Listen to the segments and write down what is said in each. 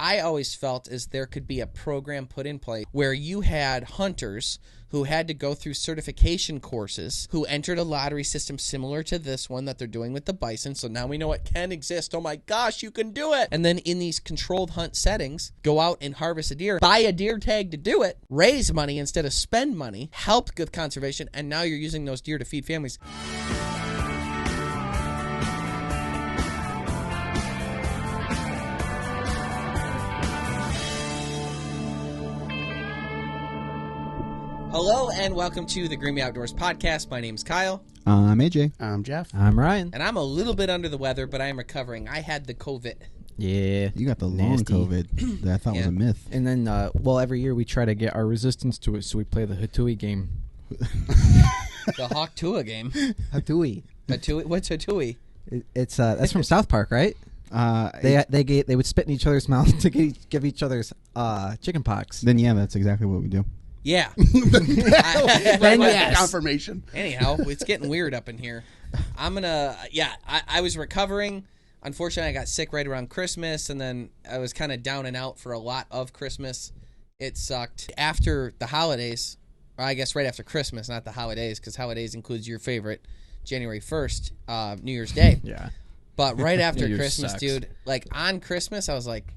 I always felt is there could be a program put in place where you had hunters who had to go through certification courses, who entered a lottery system similar to this one that they're doing with the bison. So now we know it can exist. Oh my gosh, you can do it. And then in these controlled hunt settings, go out and harvest a deer, buy a deer tag to do it, raise money instead of spend money, help with conservation, and now you're using those deer to feed families. Hello and welcome to the Green Outdoors podcast. My name's Kyle. I'm AJ. I'm Jeff. I'm Ryan. And I'm a little bit under the weather, but I am recovering. I had the COVID. Yeah. You got the long COVID that I thought was a myth. And then, every year we try to get our resistance to it, so we play the Hatui game. The Hawk Tua game. Hatui. Hatui? What's Hatui? It's that's from South Park, right? They would spit in each other's mouth to give each other's chicken pox. Then yeah, that's exactly what we do. Yeah. Then yes. Confirmation. Anyhow, it's getting weird up in here. I was recovering. Unfortunately, I got sick right around Christmas, and then I was kind of down and out for a lot of Christmas. It sucked. After the holidays, or I guess right after Christmas, not the holidays, because holidays includes your favorite, January 1st, New Year's Day. Yeah. But right after Christmas, sucks. dude, like on Christmas, I was like,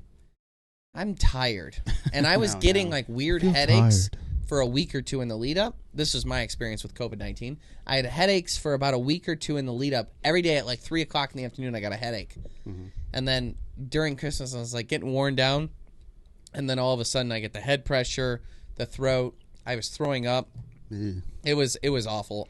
I'm tired. And I was getting like weird headaches for a week or two in the lead up. This was my experience with COVID-19. I had headaches for about a week or two in the lead up. Every day at like 3 o'clock in the afternoon, I got a headache. Mm-hmm. And then during Christmas, I was like getting worn down. And then all of a sudden, I get the head pressure, the throat. I was throwing up. It was awful.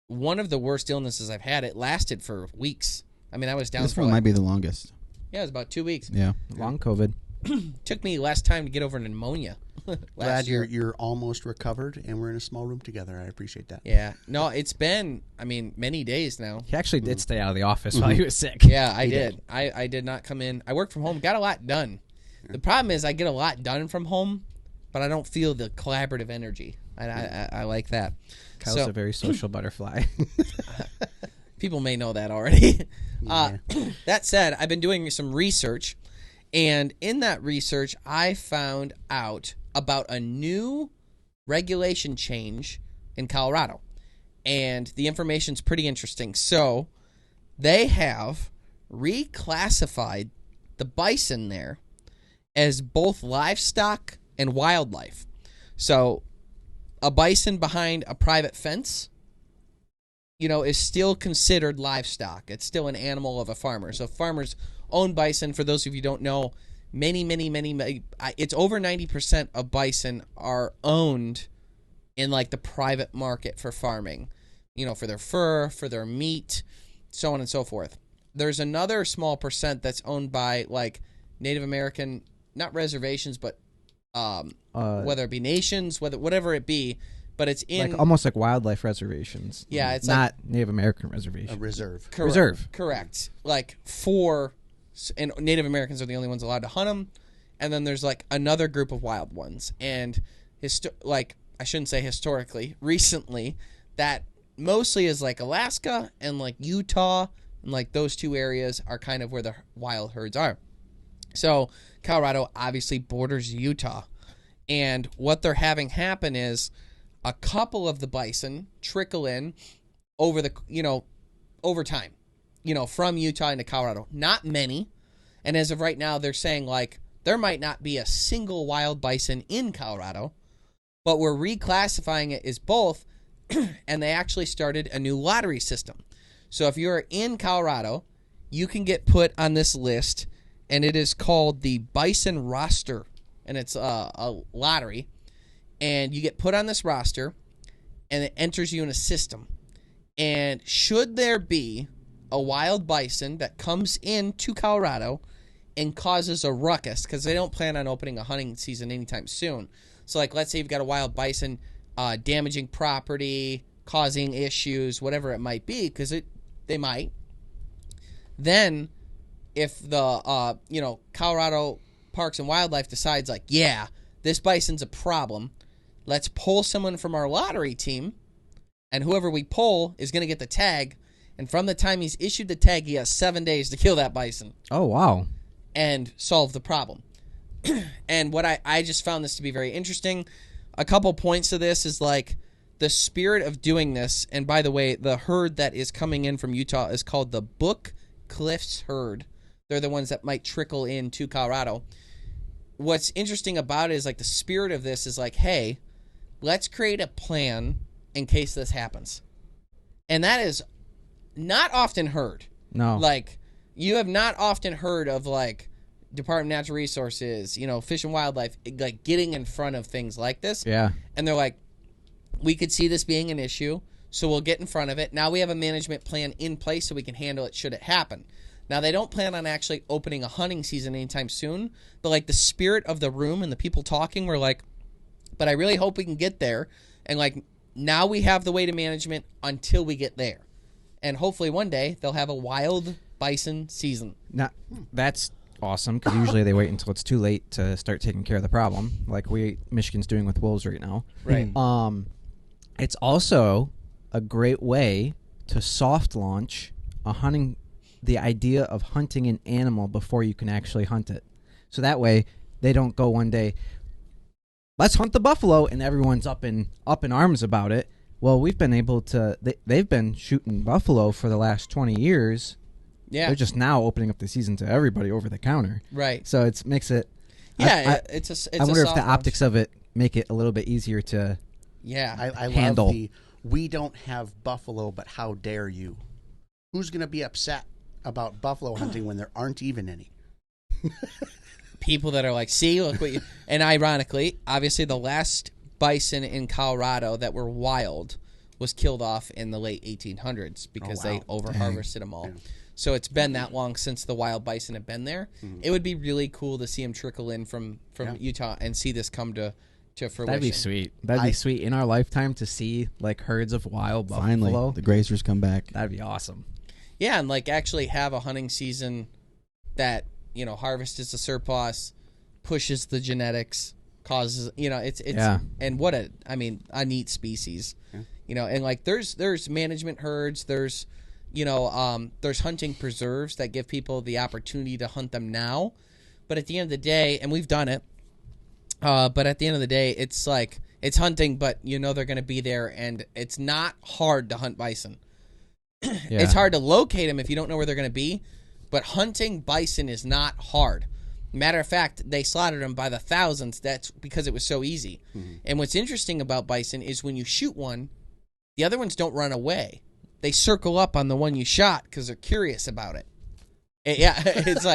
One of the worst illnesses I've had. It lasted for weeks. I mean, I was down. This one might be the longest. Yeah, it was about 2 weeks. Yeah, long COVID. Took me less time to get over pneumonia. Glad you're almost recovered, and we're in a small room together. I appreciate that. Yeah. No, it's been, many days now. He actually did stay out of the office while he was sick. Yeah, I did. I did not come in. I worked from home, got a lot done. The problem is I get a lot done from home, but I don't feel the collaborative energy. I like that. Kyle's a very social butterfly. People may know that already. Yeah. That said, I've been doing some research, and in that research, I found out about a new regulation change in Colorado, and the information's pretty interesting. So they have reclassified the bison there as both livestock and wildlife. So a bison behind a private fence, is still considered livestock. It's still an animal of a farmer. So farmers own bison. For those of you who don't know, many, it's over 90% of bison are owned in like the private market for farming, for their fur, for their meat, so on and so forth. There's another small percent that's owned by like Native American, not reservations, but whether it be nations, whatever it be, but it's in almost like wildlife reservations. Yeah, it's not like Native American reservation. A reserve. Correct. Like and Native Americans are the only ones allowed to hunt them, and then there's like another group of wild ones. And I shouldn't say historically, recently, that mostly is like Alaska and like Utah, and like those two areas are kind of where the wild herds are. So Colorado obviously borders Utah, and what they're having happen is a couple of the bison trickle in over time, from Utah into Colorado. Not many. And as of right now, they're saying like there might not be a single wild bison in Colorado, but we're reclassifying it as both. And they actually started a new lottery system. So if you're in Colorado, you can get put on this list, and it is called the Bison roster, and it's a lottery. And you get put on this roster, and it enters you in a system. And should there be a wild bison that comes into Colorado and causes a ruckus, because they don't plan on opening a hunting season anytime soon. So, like, let's say you've got a wild bison damaging property, causing issues, whatever it might be, because they might. Then, if the Colorado Parks and Wildlife decides, like, yeah, this bison's a problem, let's pull someone from our lottery team, and whoever we pull is going to get the tag. And from the time he's issued the tag, he has 7 days to kill that bison. Oh, wow. and solve the problem. And what I just found this to be very interesting. A couple points to this is like the spirit of doing this. And by the way, the herd that is coming in from Utah is called the Book Cliffs herd. They're the ones that might trickle into Colorado. What's interesting about it is like the spirit of this is like, hey, let's create a plan in case this happens. And that is not often heard. No. Like, you have not often heard of like Department of Natural Resources, Fish and Wildlife, like getting in front of things like this. Yeah. And they're like, we could see this being an issue, so we'll get in front of it. Now we have a management plan in place so we can handle it should it happen. Now, they don't plan on actually opening a hunting season anytime soon, but like the spirit of the room and the people talking were like, but I really hope we can get there. And like, now we have the way to management until we get there. And hopefully one day they'll have a wild bison season. Now, that's awesome, because usually they wait until it's too late to start taking care of the problem, like Michigan's doing with wolves right now. Right. It's also a great way to soft launch the idea of hunting an animal before you can actually hunt it. So that way they don't go one day, let's hunt the buffalo, and everyone's up in arms about it. Well, we've been able to. They've been shooting buffalo for the last 20 years. Yeah. They're just now opening up the season to everybody over the counter. Right. So it makes it. Yeah, I wonder if the optics of it make it a little bit easier to. Yeah. I handle. love we don't have buffalo, but how dare you? Who's going to be upset about buffalo hunting when there aren't even any? People that are like, see, look what you... And ironically, obviously the last bison in Colorado that were wild was killed off in the late 1800s because they over-harvested them all. Yeah. So it's been that long since the wild bison have been there. Mm. It would be really cool to see them trickle in from Utah and see this come to fruition. That'd be sweet. That'd be sweet in our lifetime to see like herds of wild buffalo. Finally, the grazers come back. That'd be awesome. Yeah, and like actually have a hunting season that, harvests the surplus, pushes the genetics, causes, it's and what a neat species. Yeah. And like there's management herds, there's hunting preserves that give people the opportunity to hunt them now. But at the end of the day, and we've done it, but at the end of the day, it's like, it's hunting, but they're going to be there, and it's not hard to hunt bison. Yeah. It's hard to locate them if you don't know where they're going to be, but hunting bison is not hard. Matter of fact, they slaughtered them by the thousands. That's because it was so easy. Mm-hmm. And what's interesting about bison is when you shoot one, the other ones don't run away. They circle up on the one you shot because they're curious about it. It's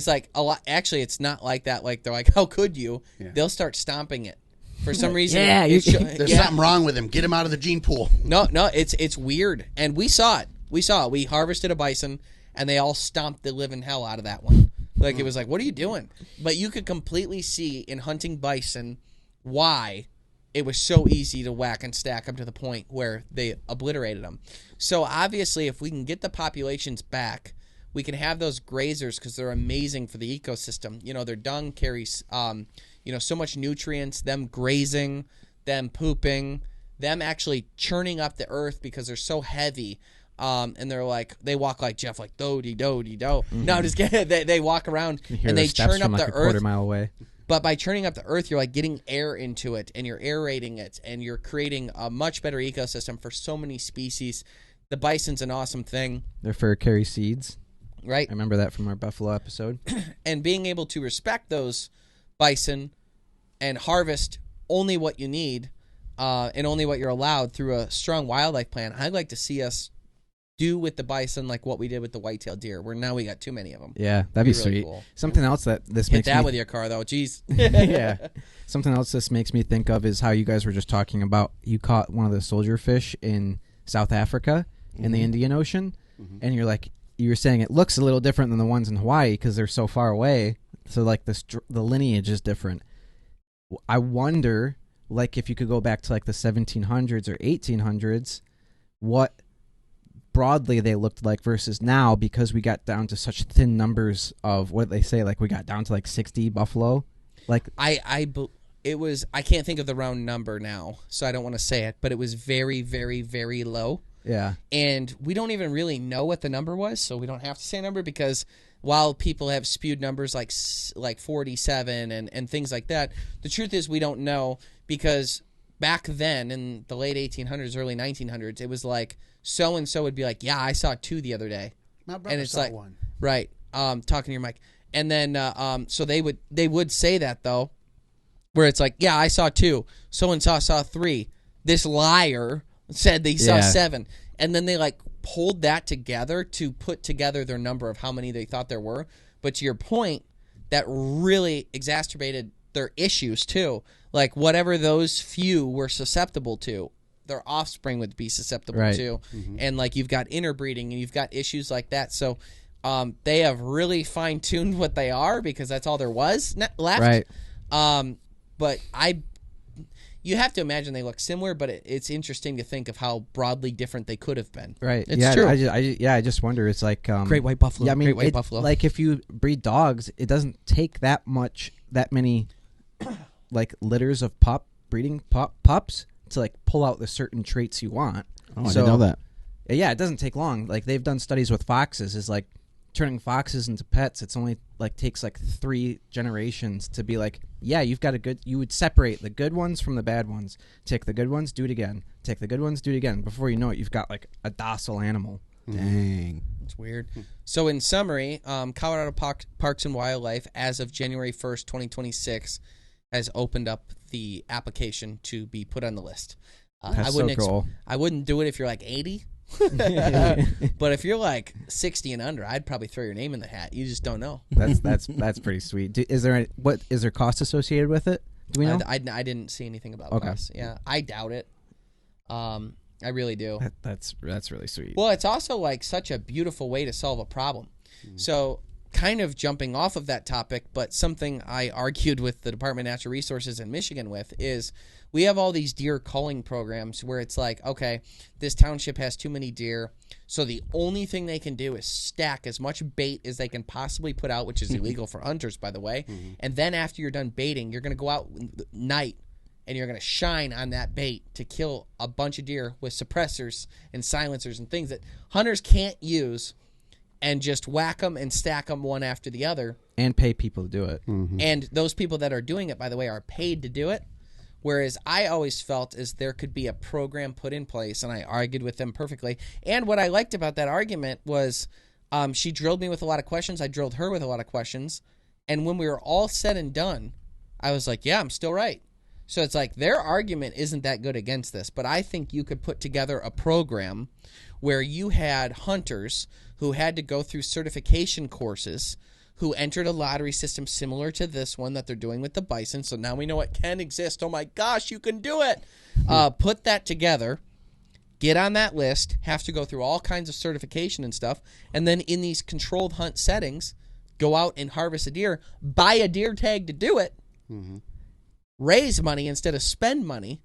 like a lot. Actually, it's not like that. Like they're like, how could you? Yeah. They'll start stomping it. For some reason, there's something wrong with him. Get him out of the gene pool. No, it's weird, and we saw it. We harvested a bison, and they all stomped the living hell out of that one. Like it was like, what are you doing? But you could completely see in hunting bison why it was so easy to whack and stack them to the point where they obliterated them. So obviously, if we can get the populations back, we can have those grazers because they're amazing for the ecosystem. Their dung carries so much nutrients, them grazing, them pooping, them actually churning up the earth because they're so heavy. And they're like, they walk like Jeff, like do-de, do-de, do. Mm-hmm. No, I'm just kidding. They walk around and they churn up the earth. A quarter mile away. But by churning up the earth, you're like getting air into it, and you're aerating it, and you're creating a much better ecosystem for so many species. The bison's an awesome thing. Their fur carries seeds. Right. I remember that from our buffalo episode. And being able to respect those bison and harvest only what you need and only what you're allowed through a strong wildlife plan, I'd like to see us do with the bison like what we did with the white-tailed deer, where now we got too many of them. Yeah, that'd be really sweet. Cool. Something else that this makes that with your car, though. Jeez. Yeah. Something else this makes me think of is how you guys were just talking about, you caught one of the soldier fish in South Africa in the Indian Ocean, and you were saying it looks a little different than the ones in Hawaii because they're so far away. So like the lineage is different. I wonder, like, if you could go back to like the 1700s or 1800s, what broadly they looked like versus now, because we got down to such thin numbers of what they say, like we got down to like 60 buffalo. Like it was, I can't think of the round number now, so I don't want to say it, but it was very, very, very low. Yeah. And we don't even really know what the number was, so we don't have to say a number because while people have spewed numbers like 47 and things like that, the truth is we don't know, because back then in the late 1800s, early 1900s, it was like so and so would be like, yeah, I saw 2 the other day. My brother and it's saw like, one. right, talking to your mic. And then so they would say that, though, where it's like, yeah, I saw 2. So-and-so saw 3. This liar said they saw 7. And then they like pulled that together to put together their number of how many they thought there were. But to your point, that really exacerbated their issues too. Like whatever those few were susceptible to, their offspring would be susceptible to. Mm-hmm. And like you've got interbreeding and you've got issues like that. So they have really fine-tuned what they are, because that's all there was left. Right. But you have to imagine they look similar, but it's interesting to think of how broadly different they could have been. Right. It's true. I just wonder. It's like great white buffalo. Yeah, I mean, great white buffalo. Like if you breed dogs, it doesn't take that many like litters of breeding pups to like pull out the certain traits you want. Oh, I didn't know that. Yeah, it doesn't take long. Like they've done studies with foxes. Is like turning foxes into pets. It's only like takes like 3 generations to be like, yeah, you've got you would separate the good ones from the bad ones. Take the good ones, do it again. Take the good ones, do it again. Before you know it, you've got like a docile animal. Dang. It's weird. So in summary, Colorado Parks and Wildlife, as of January 1st, 2026, has opened up the application to be put on the list. That's so cool. I wouldn't do it if you're like 80. But if you're like 60 and under, I'd probably throw your name in the hat. You just don't know. That's pretty sweet. Is there cost associated with it? Do we know? I didn't see anything about costs. Yeah, I doubt it. I really do. That's really sweet. Well, it's also like such a beautiful way to solve a problem. So kind of jumping off of that topic, but something I argued with the Department of Natural Resources in Michigan with is we have all these deer culling programs where it's like, okay, this township has too many deer, so the only thing they can do is stack as much bait as they can possibly put out, which is illegal for hunters, by the way. And then after you're done baiting, you're going to go out at night and you're going to shine on that bait to kill a bunch of deer with suppressors and silencers and things that hunters can't use, and just whack them and stack them one after the other. And pay people to do it. Mm-hmm. And those people that are doing it, by the way, are paid to do it. Whereas I always felt as there could be a program put in place, and I argued with them perfectly. And what I liked about that argument was she drilled me with a lot of questions. I drilled her with a lot of questions. And when we were all said and done, I was like, yeah, I'm still right. So it's like their argument isn't that good against this, but I think you could put together a program where you had hunters who had to go through certification courses, who entered a lottery system similar to this one that they're doing with the bison. So now we know it can exist. Oh my gosh, you can do it. Put that together, get on that list, have to go through all kinds of certification and stuff, and then in these controlled hunt settings, go out and harvest a deer, buy a deer tag to do it, raise money instead of spend money,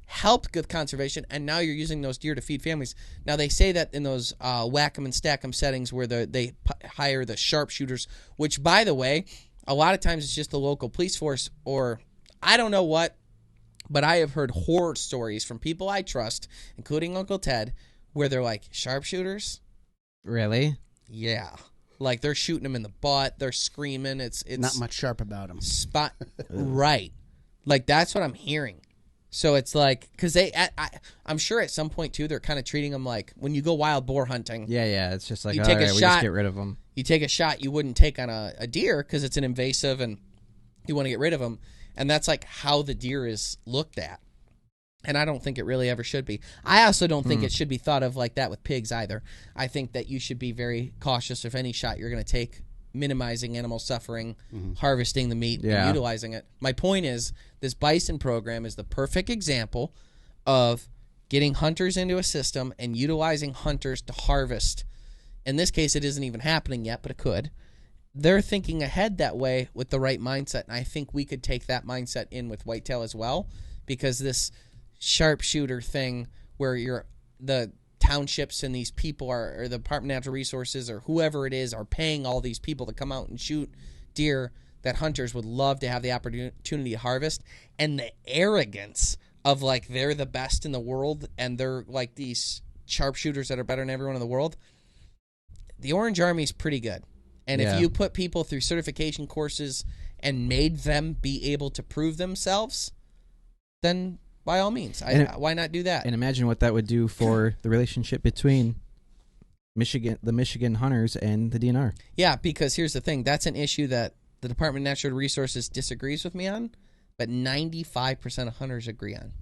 help with conservation, and now you're using those deer to feed families. Now, they say that in those whack 'em and stack 'em settings where they hire the sharpshooters, which, by the way, a lot of times it's just the local police force or I don't know what, but I have heard horror stories from people I trust, including Uncle Ted, where they're like, sharpshooters? Really? Yeah. Like, they're shooting them in the butt. They're screaming. It's not much sharp about them. Right. Like, that's what I'm hearing. So it's like, because I'm sure at some point, too, they're kind of treating them like when you go wild boar hunting. Yeah. It's just like, you take a shot, we just get rid of them. You take a shot you wouldn't take on a deer because it's an invasive and you want to get rid of them. And that's like how the deer is looked at. And I don't think it really ever should be. I also don't think it should be thought of like that with pigs either. I think that you should be very cautious of any shot you're going to take, minimizing animal suffering, harvesting the meat, and utilizing it. My point is, this bison program is the perfect example of getting hunters into a system and utilizing hunters to harvest. In this case, it isn't even happening yet, but it could. They're thinking ahead that way with the right mindset, and I think we could take that mindset in with whitetail as well, because this sharpshooter thing where the townships and these people or the Department of Natural Resources or whoever it is are paying all these people to come out and shoot deer that hunters would love to have the opportunity to harvest, and the arrogance of like they're the best in the world and they're like these sharpshooters that are better than everyone in the world. The Orange Army's pretty good, And Yeah. if you put people through certification courses and made them be able to prove themselves, then by all means, why not do that? And imagine what that would do for the relationship between the Michigan hunters and the DNR. Yeah, because here's the thing. That's an issue that the Department of Natural Resources disagrees with me on, but 95% of hunters agree on.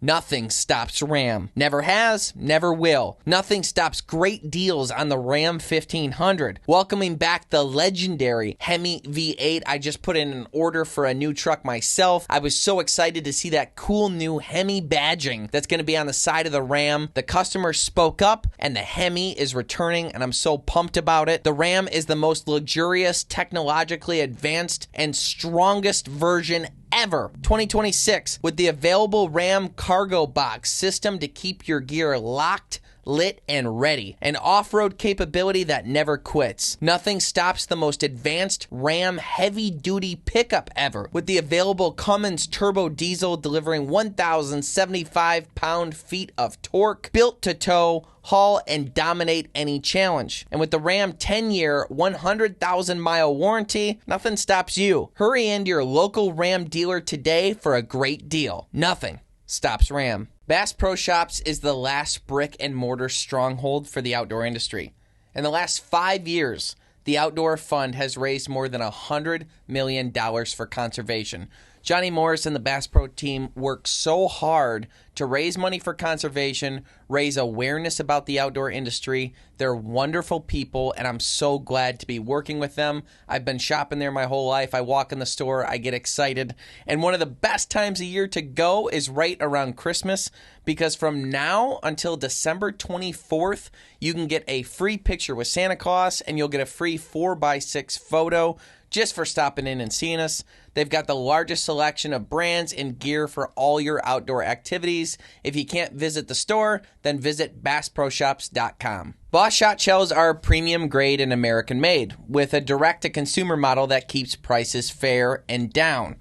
Nothing stops Ram. Never has, never will. Nothing stops great deals on the Ram 1500. Welcoming back the legendary Hemi V8. I just put in an order for a new truck myself. I was so excited to see that cool new Hemi badging that's going to be on the side of the Ram. The customer spoke up, and the Hemi is returning, and I'm so pumped about it. The Ram is the most luxurious, technologically advanced, and strongest version ever. 2026 with the available Ram cargo box system to keep your gear locked, lit, and ready. An off-road capability that never quits. Nothing stops the most advanced Ram heavy-duty pickup ever with the available Cummins turbo diesel delivering 1,075 pound-feet of torque, built to tow, haul, and dominate any challenge. And with the Ram 10-year, 100,000-mile warranty, nothing stops you. Hurry into your local Ram dealer today for a great deal. Nothing stops Ram. Bass Pro Shops is the last brick-and-mortar stronghold for the outdoor industry. In the last 5 years, the Outdoor Fund has raised more than $100 million for conservation. Johnny Morris and the Bass Pro team work so hard to raise money for conservation, raise awareness about the outdoor industry. They're wonderful people, and I'm so glad to be working with them. I've been shopping there my whole life. I walk in the store, I get excited. And one of the best times of year to go is right around Christmas, because from now until December 24th, you can get a free picture with Santa Claus, and you'll get a free 4x6 photo just for stopping in and seeing us. They've got the largest selection of brands and gear for all your outdoor activities. If you can't visit the store, then visit BassProShops.com. Boss Shot Shells are premium grade and American made, with a direct-to-consumer model that keeps prices fair and down.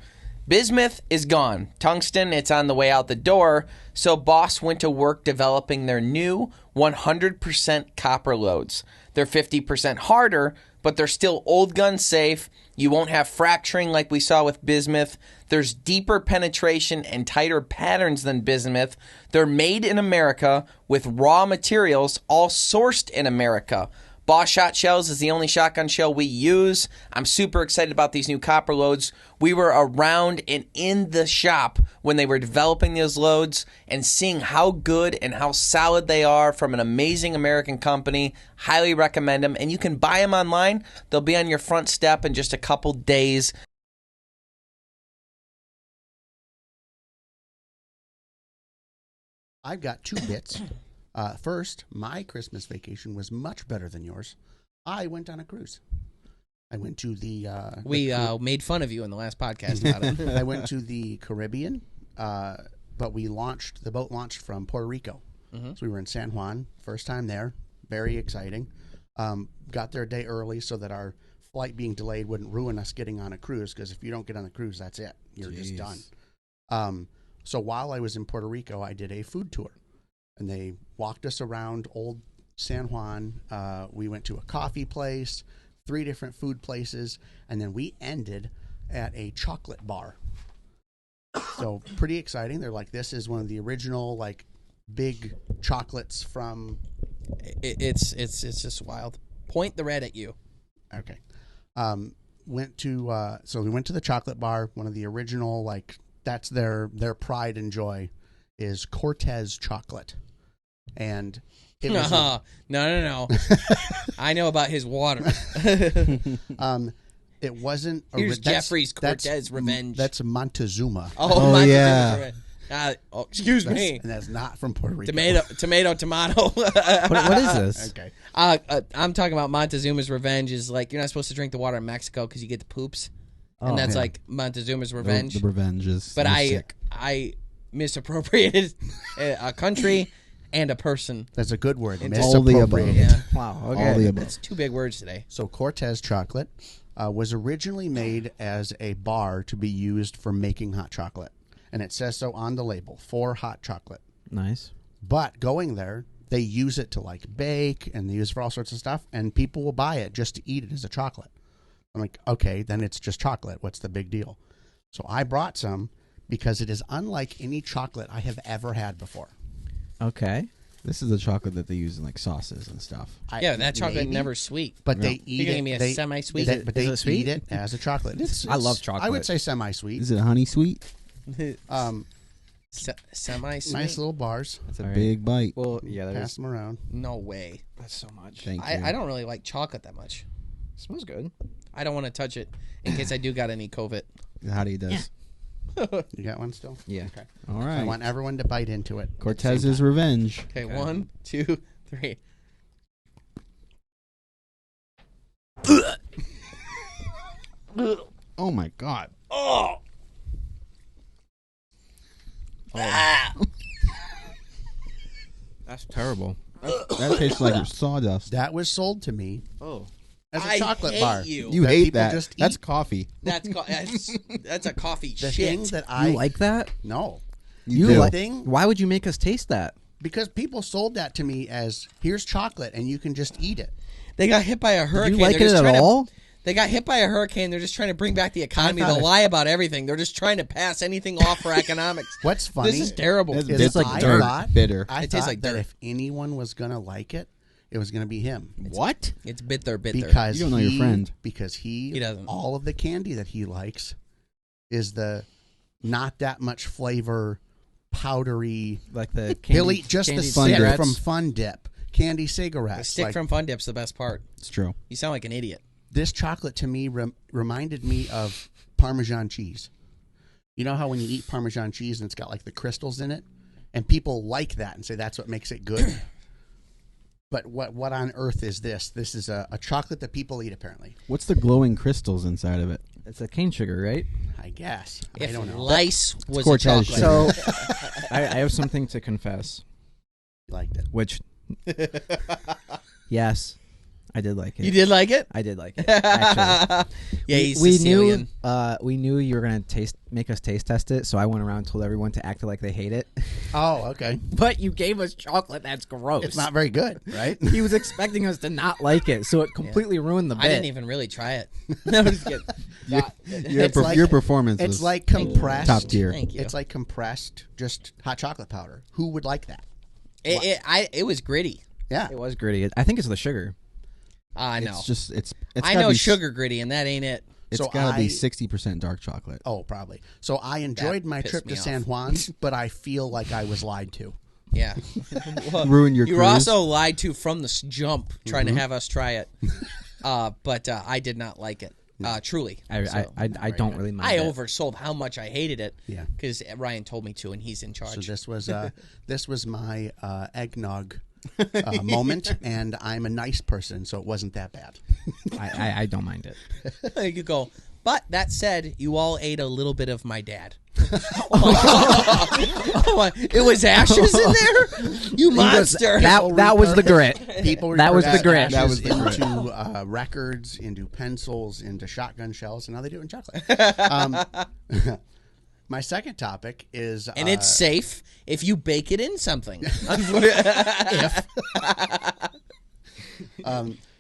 Bismuth is gone. Tungsten, it's on the way out the door, so Boss went to work developing their new 100% copper loads. They're 50% harder, but they're still old gun safe. You won't have fracturing like we saw with bismuth. There's deeper penetration and tighter patterns than bismuth. They're made in America with raw materials, all sourced in America. Boss Shot Shells is the only shotgun shell we use. I'm super excited about these new copper loads. We were around and in the shop when they were developing those loads and seeing how good and how solid they are from an amazing American company. Highly recommend them. And you can buy them online. They'll be on your front step in just a couple days. I've got 2 bits. First, my Christmas vacation was much better than yours. I went on a cruise. I went to the... we made fun of you in the last podcast about it. I went to the Caribbean, but the boat launched from Puerto Rico. Mm-hmm. So we were in San Juan, first time there. Very exciting. Got there a day early so that our flight being delayed wouldn't ruin us getting on a cruise, because if you don't get on the cruise, that's it. You're just done. So while I was in Puerto Rico, I did a food tour. And they walked us around old San Juan. We went to a coffee place, 3 different food places, and then we ended at a chocolate bar. So pretty exciting. They're like, this is one of the original, like, big chocolates from... It's just wild. Point the red at you. Okay. So we went to the chocolate bar. One of the original, like, that's their pride and joy is Cortez chocolate. And it was no. I know about his water. It wasn't. Here's Jeffrey's Cortez Revenge. That's Montezuma. Oh yeah. Excuse me. And that's not from Puerto Rico. Tomato. What is this? Okay. I'm talking about Montezuma's Revenge. Is like you're not supposed to drink the water in Mexico because you get the poops, and that's like Montezuma's Revenge. The revenge is. But I misappropriated a country and a person. That's a good word. All the above. Yeah. Wow. Okay. All the above. That's 2 big words today. So Cortez chocolate was originally made as a bar to be used for making hot chocolate. And it says so on the label, for hot chocolate. Nice. But going there, They use it to like bake, and they use it for all sorts of stuff, and people will buy it just to eat it as a chocolate. I'm like, okay, then it's just chocolate. What's the big deal? So I brought some because it is unlike any chocolate I have ever had before. Okay. This is the chocolate that they use in like sauces and stuff. Yeah, that chocolate maybe, never sweet. But they You're eat gonna it. give me a they, semi-sweet? But they Is it sweet? eat it as a chocolate. I love chocolate. I would say semi-sweet. Is it honey sweet? Semi-sweet. Nice little bars. That's a All right. big bite. Well, yeah, Pass there's them around. No way. that's so much. Thank you. I don't really like chocolate that much. smells good. I don't want to touch it in case I do got any COVID. How do you does? You got one still? Yeah. Okay. All I right. want everyone to bite into it. Cortez's revenge. Okay, 1, 2, 3. Oh my god. Oh. That's terrible. That tastes like sawdust. That was sold to me Oh. as a I chocolate hate bar. you. You that hate people that. just That's eat. coffee. That's a coffee The thing shit. that I You like that? no, You The do. thing Why would you make us taste that? because people sold that to me as here's chocolate and you can just eat it. They got hit by a Do hurricane. you like They're it just at trying to- all? They got hit by a hurricane. They're just trying to bring back the economy. I thought They'll it- lie about everything. They're just trying to pass anything off for economics. What's funny This is terrible. That's is it's like I dirt, thought, bitter. I It tastes thought like that dirt. if anyone was gonna like it, it was gonna be him. What? It's bitter. Because You don't know your friend. Because He doesn't. all of the candy that he likes is the not that much flavor, powdery. Like the candy, He'll eat just the candied Fun stick Dips. from Fun Dip, candy The cigarettes. stick Like, from Fun Dip's the best part. It's true. You sound like an idiot. this chocolate to me reminded me of Parmesan cheese. You know how when you eat Parmesan cheese and it's got like the crystals in it, and people like that and say that's what makes it good. But what on earth is this? This is a chocolate that people eat apparently. What's the glowing crystals inside of it? It's a cane sugar, right? I guess. If I don't know. lice was a Cortez chocolate. sugar. So I have something to confess. You liked it. Which, yes, I did like it. You did like it? I did like it. Actually, Yeah, he's we Sicilian. knew you were gonna make us taste test it. So I went around and told everyone to act like they hate it. Oh, okay. But you gave us chocolate. That's gross. It's not very good, right? He was expecting us to not like it, so it completely ruined the bit. I didn't even really try it. No, I'm just kidding. It's like- Your performance It's was like compressed. top tier. Thank you. It's like compressed, just hot chocolate powder. Who would like that? It was gritty. Yeah. It was gritty. I think it's the sugar. I know. It's just it's I gotta know be, sugar gritty, and that ain't it. It's So got to be I- 60% dark chocolate. Oh, probably. So I enjoyed my pissed trip me to off. San Juan, but I feel like I was lied to. Yeah. Well, Ruin your you were cruise. also lied to from the jump, trying to have us try it. But I did not like it. Truly. I don't really mind. I it. oversold how much I hated it. Yeah. Because Ryan told me to, and he's in charge. So this was my eggnog moment, and I'm a nice person, so it wasn't that bad. I don't mind it. You go. But that said, you all ate a little bit of my dad. Oh my God. Oh my. It was ashes in there? You monster. That was the grit. People That was the repurposed grit. That was ashes the grit. into records, into pencils, into shotgun shells, and now they do it in chocolate. My second topic is, And it's safe if you bake it in something.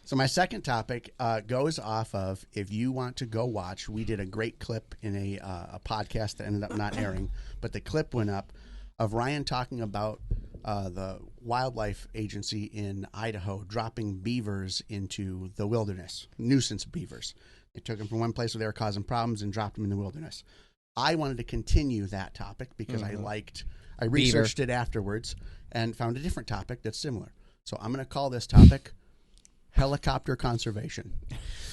So my second topic goes off of, if you want to go watch, we did a great clip in a podcast that ended up not airing, but the clip went up of Ryan talking about the wildlife agency in Idaho dropping beavers into the wilderness, nuisance beavers. They took them from one place where they were causing problems and dropped them in the wilderness. I wanted to continue that topic because I researched it afterwards and found a different topic that's similar. So I'm going to call this topic helicopter conservation.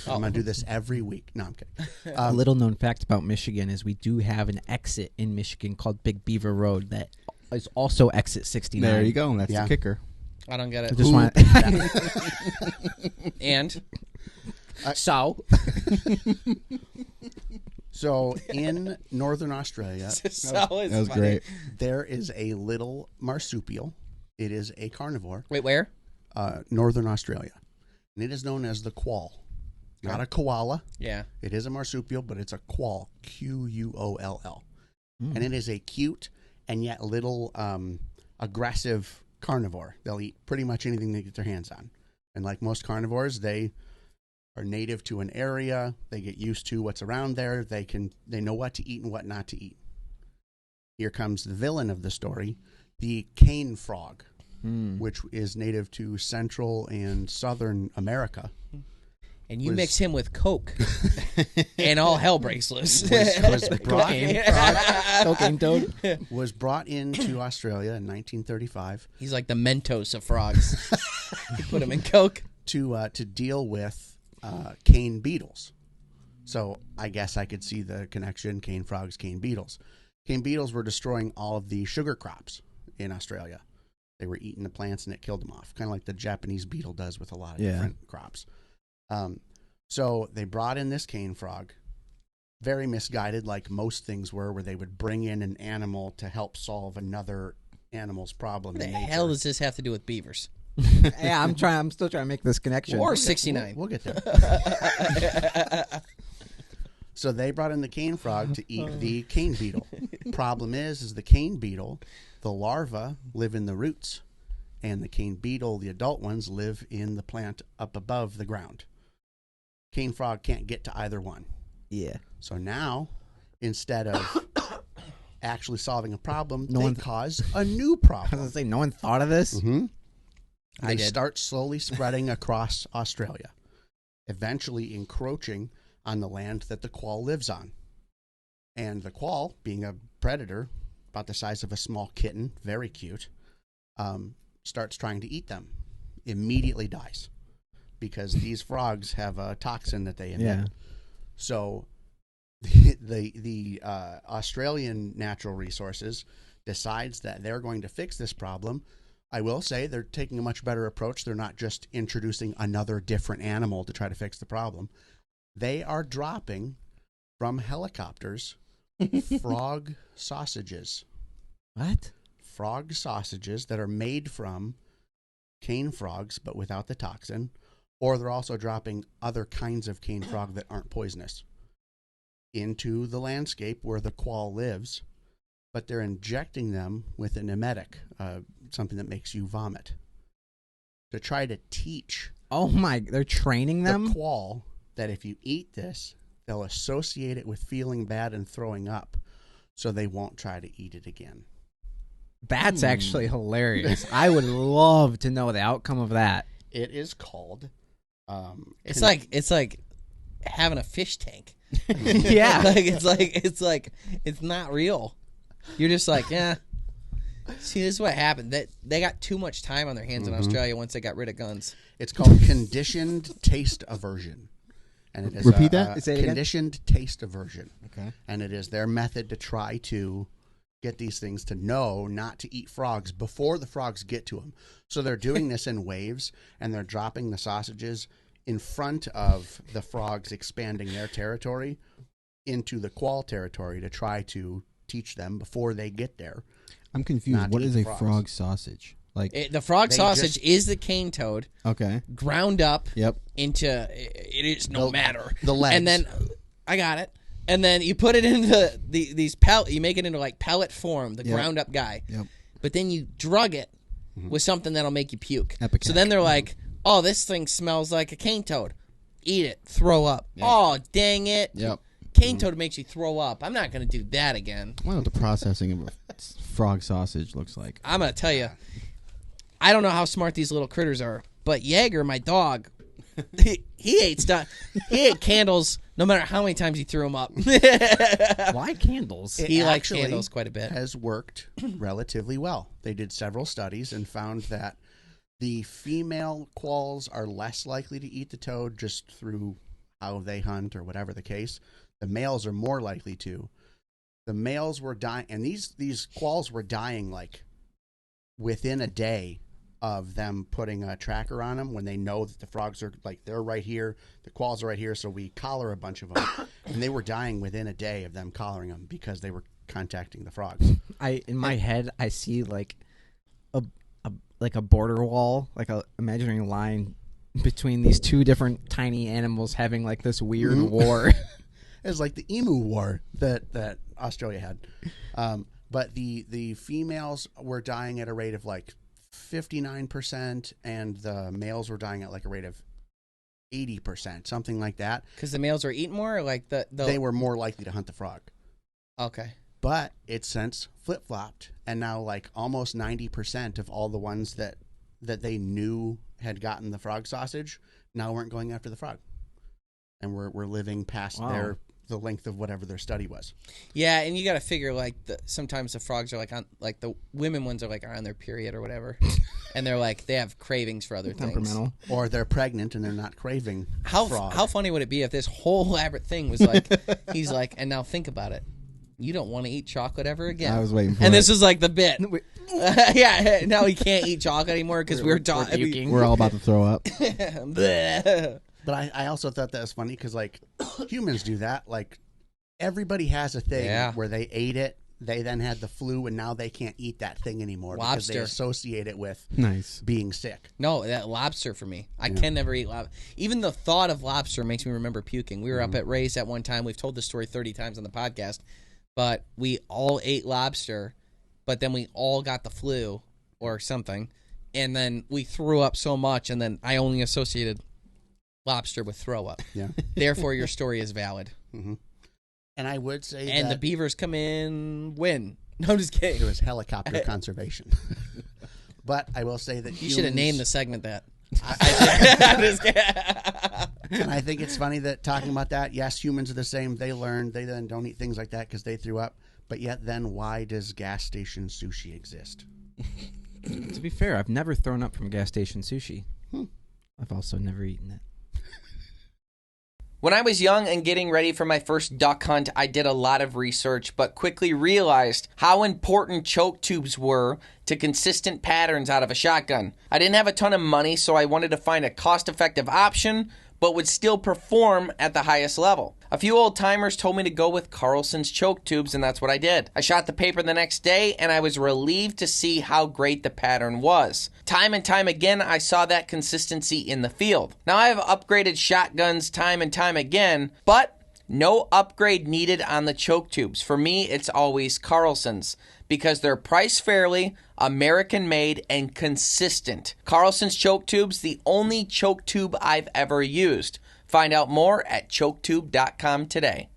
I'm going to do this every week. No, I'm kidding. A little known fact about Michigan is we do have an exit in Michigan called Big Beaver Road that is also exit 69. There you go. That's Yeah. the kicker. I don't get I it. just want And so So in northern Australia, that That was great. there is a little marsupial. It is a carnivore. Wait, where? Northern Australia. And it is known as the quoll. Not a koala. Yeah. It is a marsupial, but it's a quoll. Quoll. And it is a cute and yet little aggressive carnivore. They'll eat pretty much anything they get their hands on. And like most carnivores, they are native to an area. They get used to what's around there. They know what to eat and what not to eat. Here comes the villain of the story, the cane frog, which is native to Central and Southern America. And you mix him with Coke, and all hell breaks loose. Cocaine toad. Was brought into Australia in 1935. He's like the Mentos of frogs. You put him in Coke. To deal with cane beetles. So I guess I could see the connection, cane frogs, cane beetles. Cane beetles were destroying all of the sugar crops in Australia. They were eating the plants and it killed them off, kind of like the Japanese beetle does with a lot of different crops. So they brought in this cane frog, very misguided, like most things were, where they would bring in an animal to help solve another animal's problem. What the hell does this have to do with beavers? Yeah, I'm still trying to make this connection. Or 69. We'll get there. So they brought in the cane frog to eat the cane beetle. Problem is the cane beetle, the larvae live in the roots, and the cane beetle, the adult ones, live in the plant up above the ground. Cane frog can't get to either one. Yeah. So now, instead of actually solving a problem, they cause a new I was problem. going to say, no one thought of this? Mm-hmm. They start slowly spreading across Australia, eventually encroaching on the land that the quoll lives on. And the quoll, being a predator, about the size of a small kitten, very cute, starts trying to eat them. Immediately dies, because these frogs have a toxin that they emit. Yeah. So the Australian Natural Resources decides that they're going to fix this problem. I will say they're taking a much better approach. They're not just introducing another different animal to try to fix the problem. They are dropping from helicopters frog sausages. What? Frog sausages that are made from cane frogs but without the toxin, or they're also dropping other kinds of cane frog that aren't poisonous into the landscape where the quoll lives, but they're injecting them with an emetic, something that makes you vomit, to try to teach They're training them? the quoll that if you eat this, they'll associate it with feeling bad and throwing up, so they won't try to eat it again. That's actually hilarious. I would love to know the outcome of that. It is called... It's like having a fish tank. Yeah. It's not real. You're just like, yeah. See, this is what happened. They got too much time on their hands in Australia once they got rid of guns. It's called conditioned taste aversion. And it is Repeat that? Say it again? Conditioned taste aversion. Okay. And it is their method to try to get these things to know not to eat frogs before the frogs get to them. So they're doing this in waves, and they're dropping the sausages in front of the frogs expanding their territory into the quoll territory to try to teach them before they get there. I'm confused. Not What to is eat a frogs. frog sausage? Like, The frog They sausage just- is the cane toad okay. ground up Yep. into it is no matter. The legs. And then I got it. And then you put it into these pellet. You make it into like pellet form, the Yep. ground up guy. Yep. But then you drug it with something that'll make you puke. Epicac. So then they're like, "Oh, this thing smells like a cane toad. Eat it, throw up." Yep. Oh, dang it! Yep. Cane toad makes you throw up. I'm not going to do that again. I wonder what the processing of a frog sausage looks like. I'm going to tell you. I don't know how smart these little critters are, but Jaeger, my dog, he ate stuff. He ate candles no matter how many times he threw them up. Why candles? It He likes actually candles quite a bit. has worked relatively well. They did several studies and found that the female quolls are less likely to eat the toad just through how they hunt or whatever the case. The males are more likely to. The males were dying, and these quolls were dying like within a day of them putting a tracker on them when they know that the frogs are like they're right here, the quolls are right here, so we collar a bunch of them, and they were dying within a day of them collaring them because they were contacting the frogs. In my head, I see like a border wall, like a imaginary line between these two different tiny animals having like this weird war. It's like the emu war that Australia had. But the females were dying at a rate of like 59%, and the males were dying at like a rate of 80%, something like that. Because the males were eating more, or like They were more likely to hunt the frog. Okay. But it's since flip-flopped, and now like almost 90% of all the ones that they knew had gotten the frog sausage now weren't going after the frog. And we're living past the length of whatever their study was. Yeah, and you got to figure like sometimes the frogs are like on, like the women ones are like on their period or whatever, and they're like they have cravings for other things. Or they're pregnant and they're not craving frog. How funny would it be if this whole elaborate thing was like he's like, and now think about it, you don't want to eat chocolate ever again. I was waiting for and it. this is like the bit. Yeah, now he can't eat chocolate anymore because We're all about to throw up. But I also thought that was funny because, like, humans do that. Like, everybody has a thing where they ate it, they then had the flu, and now they can't eat that thing anymore because they associate it with being sick. No, that lobster for me. I can never eat lobster. Even the thought of lobster makes me remember puking. We were up at Ray's at one time. We've told this story 30 times on the podcast. But we all ate lobster, but then we all got the flu or something. And then we threw up so much, and then I only associated lobster with throw up. Yeah. Therefore, your story is valid. Mm-hmm. And I would say and the beavers come in, win. No, I'm just kidding. It was helicopter conservation. But I will say that you should have named the segment that. I'm just kidding. And I think it's funny that talking about that, yes, humans are the same. They learn. They then don't eat things like that because they threw up. But yet then why does gas station sushi exist? To be fair, I've never thrown up from gas station sushi. I've also never eaten it. When I was young and getting ready for my first duck hunt, I did a lot of research, but quickly realized how important choke tubes were to consistent patterns out of a shotgun. I didn't have a ton of money, so I wanted to find a cost-effective option, but would still perform at the highest level. A few old-timers told me to go with Carlson's choke tubes, and that's what I did. I shot the paper the next day, and I was relieved to see how great the pattern was. Time and time again, I saw that consistency in the field. Now, I have upgraded shotguns time and time again, but no upgrade needed on the choke tubes. For me, it's always Carlson's, because they're priced fairly, American-made, and consistent. Carlson's choke tubes, the only choke tube I've ever used. Find out more at choketube.com today.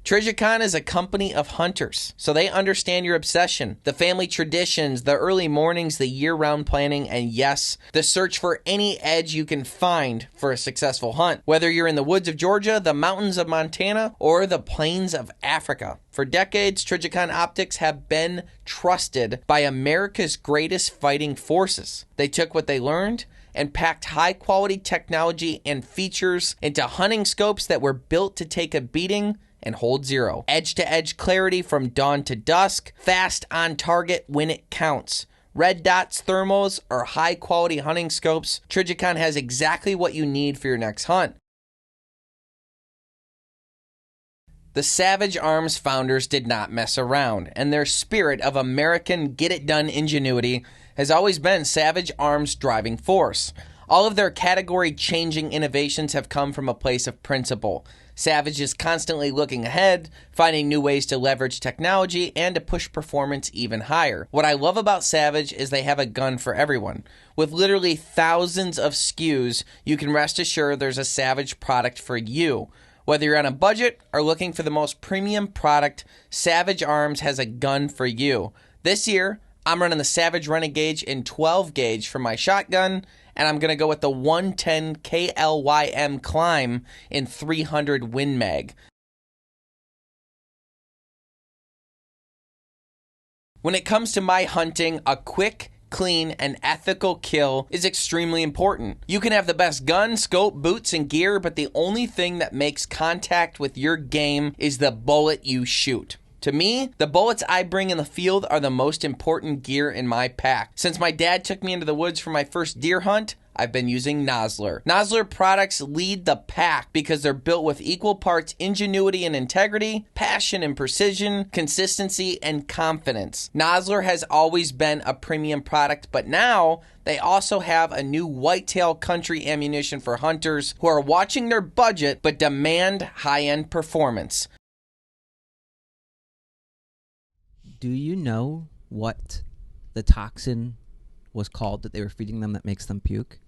Trijicon is a company of hunters, so they understand your obsession, the family traditions, the early mornings, the year-round planning, and yes, the search for any edge you can find for a successful hunt. Whether you're in the woods of Georgia, the mountains of Montana, or the plains of Africa. For decades, Trijicon optics have been trusted by America's greatest fighting forces. They took what they learned and packed high-quality technology and features into hunting scopes that were built to take a beating and hold zero. Edge-to-edge clarity from dawn to dusk, fast on target when it counts. Red dots, thermals, or high-quality hunting scopes, Trijicon has exactly what you need for your next hunt. The Savage Arms founders did not mess around, and their spirit of American get-it-done ingenuity has always been Savage Arms' driving force. All of their category-changing innovations have come from a place of principle. Savage is constantly looking ahead, finding new ways to leverage technology and to push performance even higher. What I love about Savage is they have a gun for everyone. With literally thousands of SKUs, you can rest assured there's a Savage product for you. Whether you're on a budget or looking for the most premium product, Savage Arms has a gun for you. This year, I'm running the Savage Renegade in 12 gauge for my shotgun, and I'm going to go with the 110 KLYM Climb in 300 Win Mag. When it comes to my hunting, a quick, clean, and ethical kill is extremely important. You can have the best gun, scope, boots, and gear, but the only thing that makes contact with your game is the bullet you shoot. To me, the bullets I bring in the field are the most important gear in my pack. Since my dad took me into the woods for my first deer hunt, I've been using Nosler. Nosler products lead the pack because they're built with equal parts ingenuity and integrity, passion and precision, consistency and confidence. Nosler has always been a premium product, but now they also have a new whitetail country ammunition for hunters who are watching their budget but demand high-end performance. Do you know what the toxin was called that they were feeding them that makes them puke?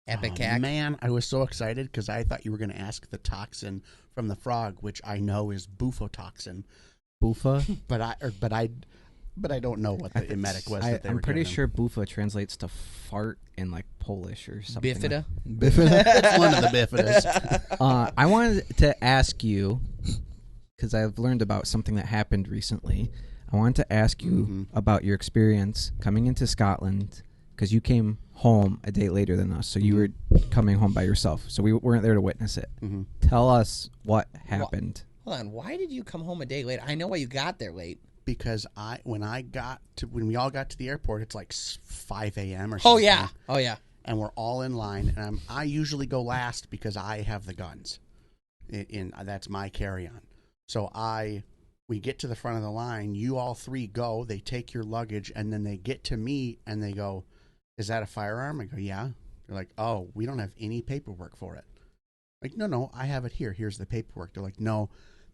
Epicac. Man, I was so excited because I thought you were going to ask the toxin from the frog, which I know is bufotoxin, Bufa? but I don't know what the emetic was. That they I'm were pretty giving sure Bufa translates to fart in like Polish or something. Bifida. them. It's one of the bifidas. I wanted to ask you, because I've learned about something that happened recently. I wanted to ask you about your experience coming into Scotland, because you came home a day later than us, so you were coming home by yourself, so we weren't there to witness it. Tell us what happened. Hold on. Why did you come home a day late? I know why you got there late. Because when we all got to the airport, it's like 5 a.m. or Oh something. yeah. And we're all in line, and I usually go last because I have the guns. That's my carry-on. So we get to the front of the line. You all three go. They take your luggage, and then they get to me, and they go, "Is that a firearm?" I go, "Yeah." They're like, "Oh, we don't have any paperwork for it." Like, no, I have it here. Here's the paperwork. They're like, "No,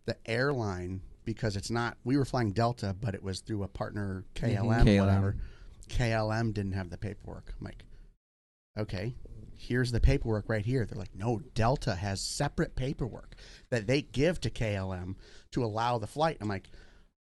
the airline." Because it's not, we were flying Delta, but it was through a partner, KLM, whatever. KLM didn't have the paperwork. I'm like, okay, here's the paperwork right here. They're like, no, Delta has separate paperwork that they give to KLM to allow the flight. I'm like,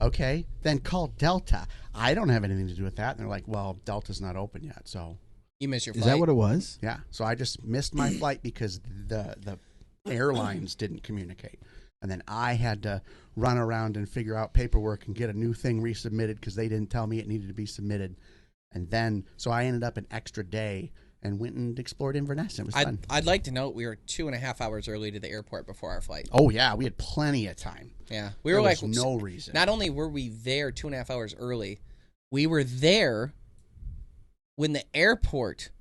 okay, then call Delta. I don't have anything to do with that. And they're like, well, Delta's not open yet, so. You missed your flight. Is that what it was? Yeah, so I just missed my flight because the airlines didn't communicate. And then I had to run around and figure out paperwork and get a new thing resubmitted because they didn't tell me it needed to be submitted. And then, so I ended up an extra day and went and explored Inverness. It was fun. I'd like to note we were 2.5 hours early to the airport before our flight. Oh, yeah, we had plenty of time. Yeah. There was no reason. Not only were we there 2.5 hours early, we were there when the airport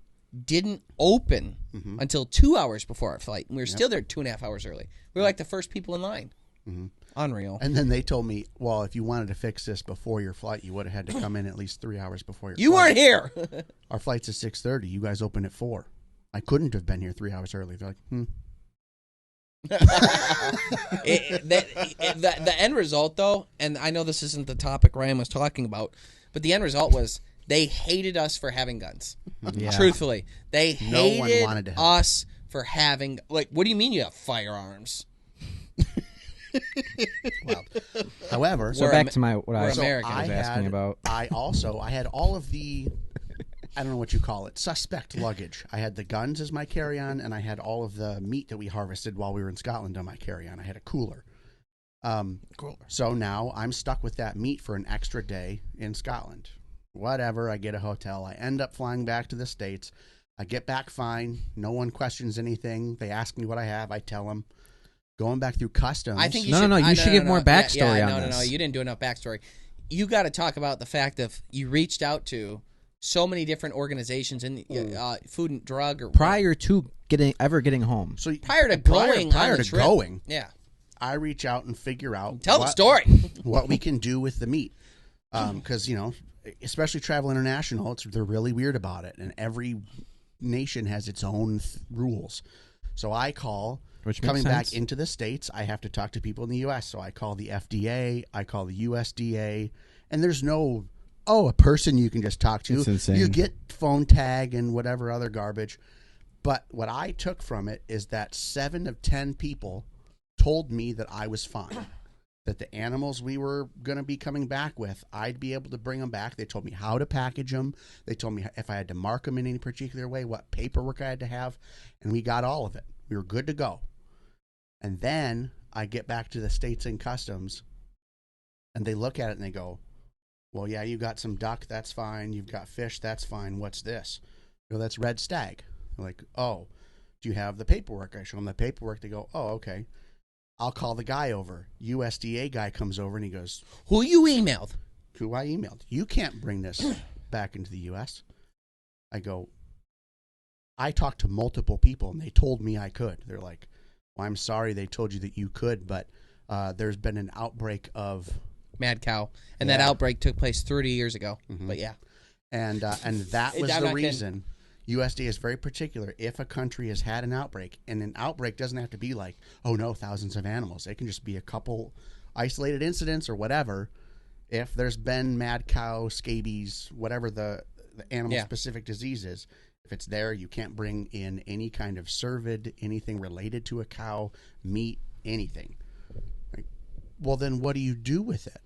didn't open until 2 hours before our flight. And we were still there 2.5 hours early. We were like the first people in line. Unreal. And then they told me, well, if you wanted to fix this before your flight, you would have had to come in at least 3 hours before your flight. You weren't here. Our flight's at 6:30. You guys open at 4. I couldn't have been here 3 hours early. They're like, The end result, though, and I know this isn't the topic Ryan was talking about, but the end result was they hated us for having guns. Yeah. Truthfully. They hated one wanted to help. us for having, like, what do you mean you have firearms? well, however, So back to what I was Americans. asking about. I had all of the, I don't know what you call it, suspect luggage. I had the guns as my carry-on, and I had all of the meat that we harvested while we were in Scotland on my carry-on. I had a cooler. So now I'm stuck with that meat for an extra day in Scotland. Whatever, I get a hotel. I end up flying back to the States. I get back fine. No one questions anything. They ask me what I have. I tell them. Going back through customs. I think You should give more backstory on this. No, you didn't do enough backstory. You got to talk about the fact that you reached out to so many different organizations in food and drug or Prior to getting home. So prior to going prior on the to trip. going, Yeah. I reach out and figure out Tell the story. what we can do with the meat. Because, especially Travel International, they're really weird about it. And every nation has its own rules. So I call, Which makes coming sense. back into the States, I have to talk to people in the U.S. So I call the FDA, I call the USDA, and there's no, a person you can just talk to. It's insane. You get phone tag and whatever other garbage. But what I took from it is that 7 of 10 people told me that I was fine. That the animals we were going to be coming back with, I'd be able to bring them back. They told me how to package them. They told me if I had to mark them in any particular way, what paperwork I had to have. And we got all of it. We were good to go. And then I get back to the States in customs, and they look at it and they go, well, yeah, you got some duck. That's fine. You've got fish. That's fine. What's this? I go, that's red stag. They're like, oh, do you have the paperwork? I show them the paperwork. They go, oh, okay. I'll call the guy over. USDA guy comes over and he goes, Who you emailed? who I emailed. You can't bring this back into the U.S. I go, I talked to multiple people and they told me I could. They're like, well, I'm sorry they told you that you could, but there's been an outbreak of Mad cow. And that outbreak took place 30 years ago. But yeah. And that was the reason. USDA is very particular. If a country has had an outbreak, and an outbreak doesn't have to be like, oh no, thousands of animals. It can just be a couple isolated incidents or whatever. If there's been mad cow, scabies, whatever the the animal-specific diseases. If it's there, you can't bring in any kind of cervid, anything related to a cow, meat, anything. Like, well, then what do you do with it?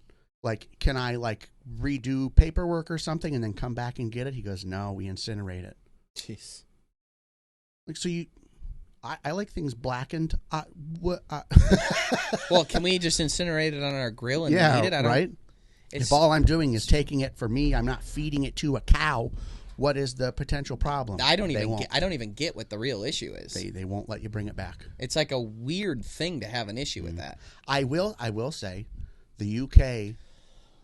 Like, can I, like, redo paperwork or something and then come back and get it? He goes, no, we incinerate it. Jeez. Like, so I like things blackened. Well, can we just incinerate it on our grill and eat it? Right? If all I'm doing is taking it for me, I'm not feeding it to a cow. What is the potential problem? I don't even get what the real issue is. They won't let you bring it back. It's like a weird thing to have an issue with that. I will say, the UK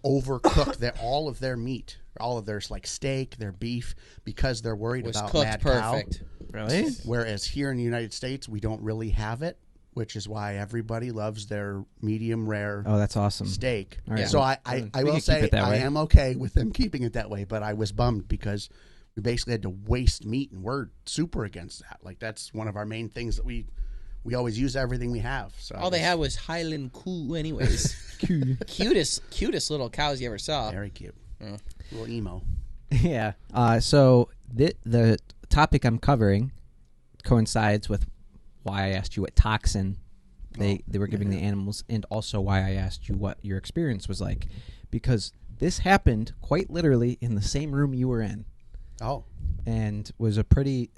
overcooked all of their meat, all of their like steak, their beef, because they're worried about mad perfect. cow. Really? Whereas here in the United States, we don't really have it, which is why everybody loves their medium rare Oh, that's awesome. steak. All right. So I We will can keep say it that I way. am okay with them keeping it that way, but I was bummed because we basically had to waste meat, and we're super against that. Like, that's one of our main things that we always use everything we have. So All they had was Highland Cool anyways. Cutest little cows you ever saw. very cute, little emo. Yeah. So the topic I'm covering coincides with why I asked you what toxin they were giving the animals, and also why I asked you what your experience was like, because this happened quite literally in the same room you were in. Oh, And was a pretty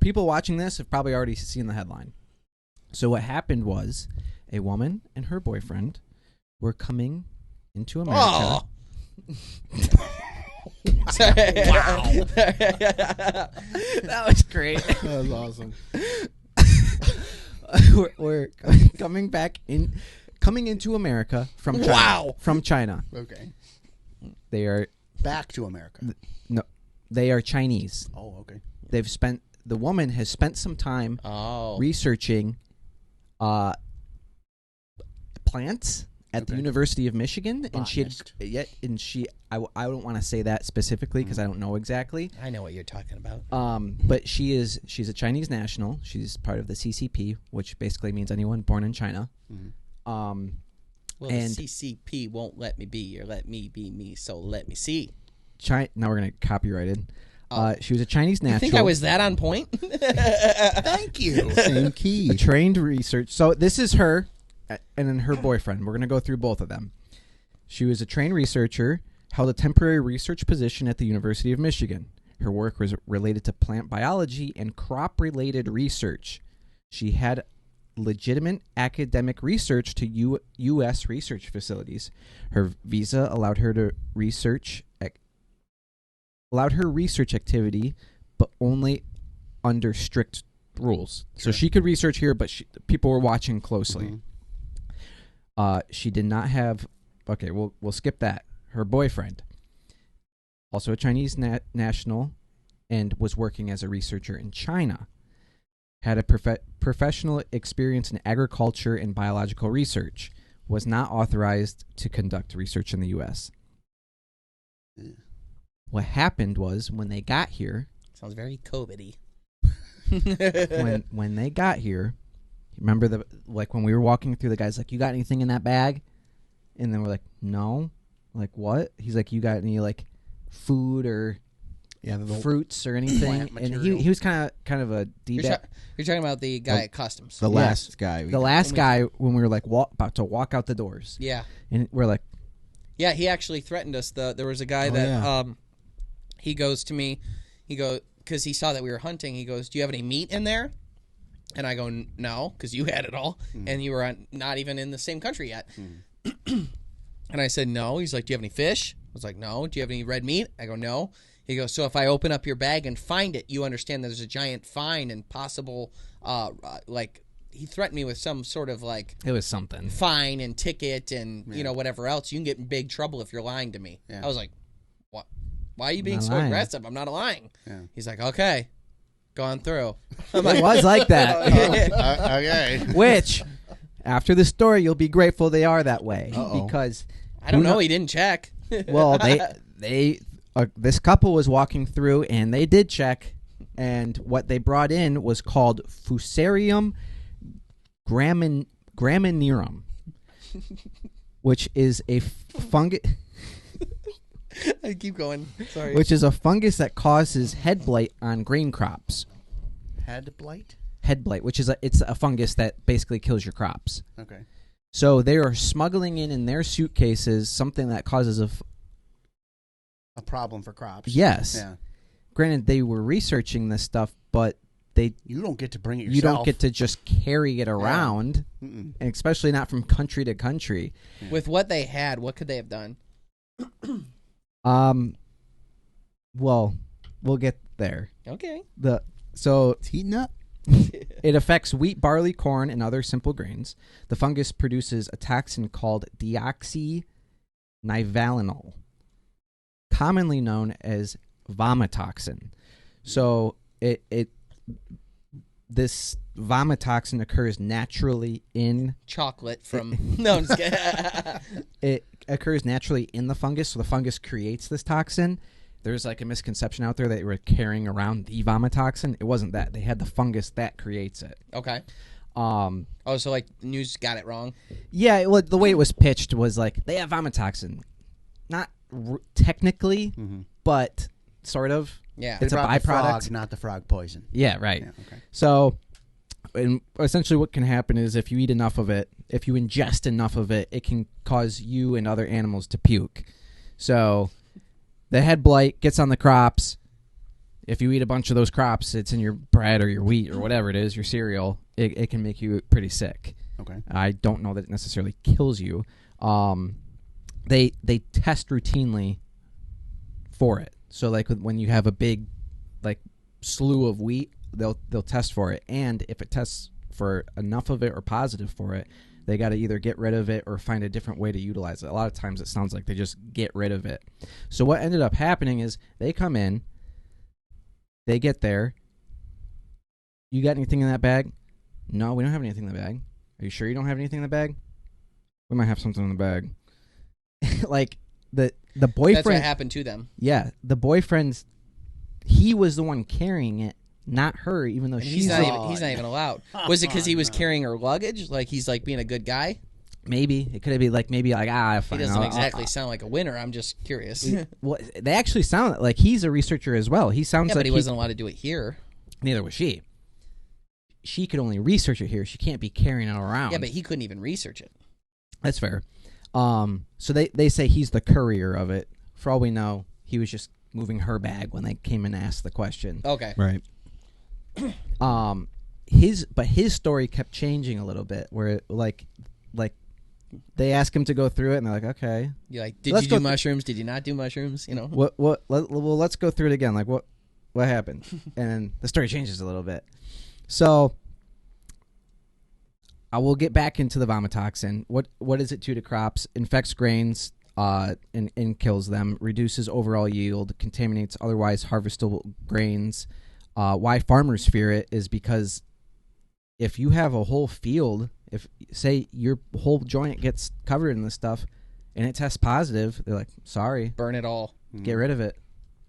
people watching this have probably already seen the headline. So what happened was a woman and her boyfriend were coming into America. Oh. Wow. That was great. That was awesome. we're coming into America from China. Wow. From China. okay. They are Back to America. no, they are Chinese. Oh, okay. The woman has spent some time Oh. researching plants at the Okay. University of Michigan, and Botanist. I don't want to say that specifically because I don't know exactly. I know what you're talking about. But she's a Chinese national. She's part of the CCP, which basically means anyone born in China. Well, and- the CCP won't let me be or let me be me, so let me see. Now we're gonna copyright it. She was a Chinese national. You think I was that on point? Thank you. Same a key. trained research. So this is her, and then her boyfriend. We're gonna go through both of them. She was a trained researcher, held a temporary research position at the University of Michigan. Her work was related to plant biology and crop-related research. She had legitimate academic research to U.S. research facilities. Her visa allowed her research activity, but only under strict rules. So she could research here, but people were watching closely. She did not have. Okay, we'll skip that. Her boyfriend, also a Chinese national, and was working as a researcher in China. Had a professional experience in agriculture and biological research. Was not authorized to conduct research in the U.S. What happened was when they got here. Sounds very COVID-y. when they got here, remember when we were walking through, the guy's like, "You got anything in that bag?" And then we're like, "No." Like, what? He's like, "You got any like food or fruits or anything?" Plant And material. he was kind of a You're talking about the guy at customs. The last guy. the last guy when we were like about to walk out the doors. Yeah. And we're like, Yeah, he actually threatened us. There was a guy that he goes to me, because he saw that we were hunting, he goes, "Do you have any meat in there?" And I go, "No, because you had it all, and you were not even in the same country yet." And I said, "No." He's like, "Do you have any fish?" I was like, "No." "Do you have any red meat?" I go, "No." He goes, "So if I open up your bag and find it, you understand that there's a giant fine and possible, he threatened me with some sort of like it was something. fine and ticket and whatever else. You can get in big trouble if you're lying to me." Yeah. I was like, "What? Why are you being not so lying." aggressive? I'm not lying." Yeah. He's like, "Okay, gone through." It was like that. Okay. Which, after the story, you'll be grateful they are that way. Uh-oh. Because I don't know. He didn't check. well, they this couple was walking through and they did check, and what they brought in was called Fusarium graminearum, which is a fungus. I keep going. Sorry. which is a fungus that causes head blight on grain crops. Head blight? Head blight, which is it's a fungus that basically kills your crops. Okay. So they are smuggling in their suitcases something that causes A problem for crops. yes. Yeah. Granted, they were researching this stuff, but You don't get to bring it yourself. you don't get to just carry it around, and especially not from country to country. With what they had, what could they have done? Well, we'll get there. Okay. So It's heating up. it affects wheat, barley, corn, and other simple grains. The fungus produces a toxin called deoxynivalenol, commonly known as vomitoxin. So this vomitoxin occurs naturally in Chocolate from... No, I'm just kidding. it occurs naturally in the fungus, so the fungus creates this toxin. There's like a misconception out there that they were carrying around the vomitoxin. It wasn't that. They had the fungus that creates it. Okay. So like news got it wrong? Yeah, well, the way it was pitched was like, they have vomitoxin. Not technically, but sort of. Yeah. It's a Brought the byproduct. frog, not the frog poison. Yeah, right. Yeah, okay. So, and essentially what can happen is if you eat enough of it, if you ingest enough of it, it can cause you and other animals to puke. So the head blight gets on the crops. If you eat a bunch of those crops, it's in your bread or your wheat or whatever it is, your cereal, it can make you pretty sick. Okay. I don't know that it necessarily kills you. They test routinely for it. So like when you have a big like slew of wheat, they'll test for it, and if it tests for enough of it or positive for it, they got to either get rid of it or find a different way to utilize it. A lot of times it sounds like they just get rid of it. So what ended up happening is they come in, they get there. You got anything in that bag? No, we don't have anything in the bag. Are you sure you don't have anything in the bag? We might have something in the bag. Like the boyfriend. That's what happened to them. Yeah, the boyfriend's. He was the one carrying it, not her. Even though And he's he's not even allowed. Was it because he was carrying her luggage? Like he's like being a good guy? maybe it could be like He fine. doesn't exactly sound like a winner. I'm just curious. Yeah, Well, they actually sound like he's a researcher as well. He sounds but like he wasn't allowed to do it here. Neither was she. She could only research it here. She can't be carrying it around. Yeah, but he couldn't even research it. That's fair. So they say he's the courier of it. For all we know, he was just moving her bag when they came and asked the question. Okay. Right. His story kept changing a little bit, where like they ask him to go through it, and they're like, okay, You're like, did Let's you go do mushrooms? Did you not do mushrooms? You know. well, let's go through it again. Like what happened? And the story changes a little bit. So I will get back into the vomitoxin. What does it do to crops? Infects grains and kills them. Reduces overall yield. Contaminates otherwise harvestable grains. Why farmers fear it is because if you have a whole field, if say your whole joint gets covered in this stuff and it tests positive, they're like, sorry, Burn it all. get rid of it.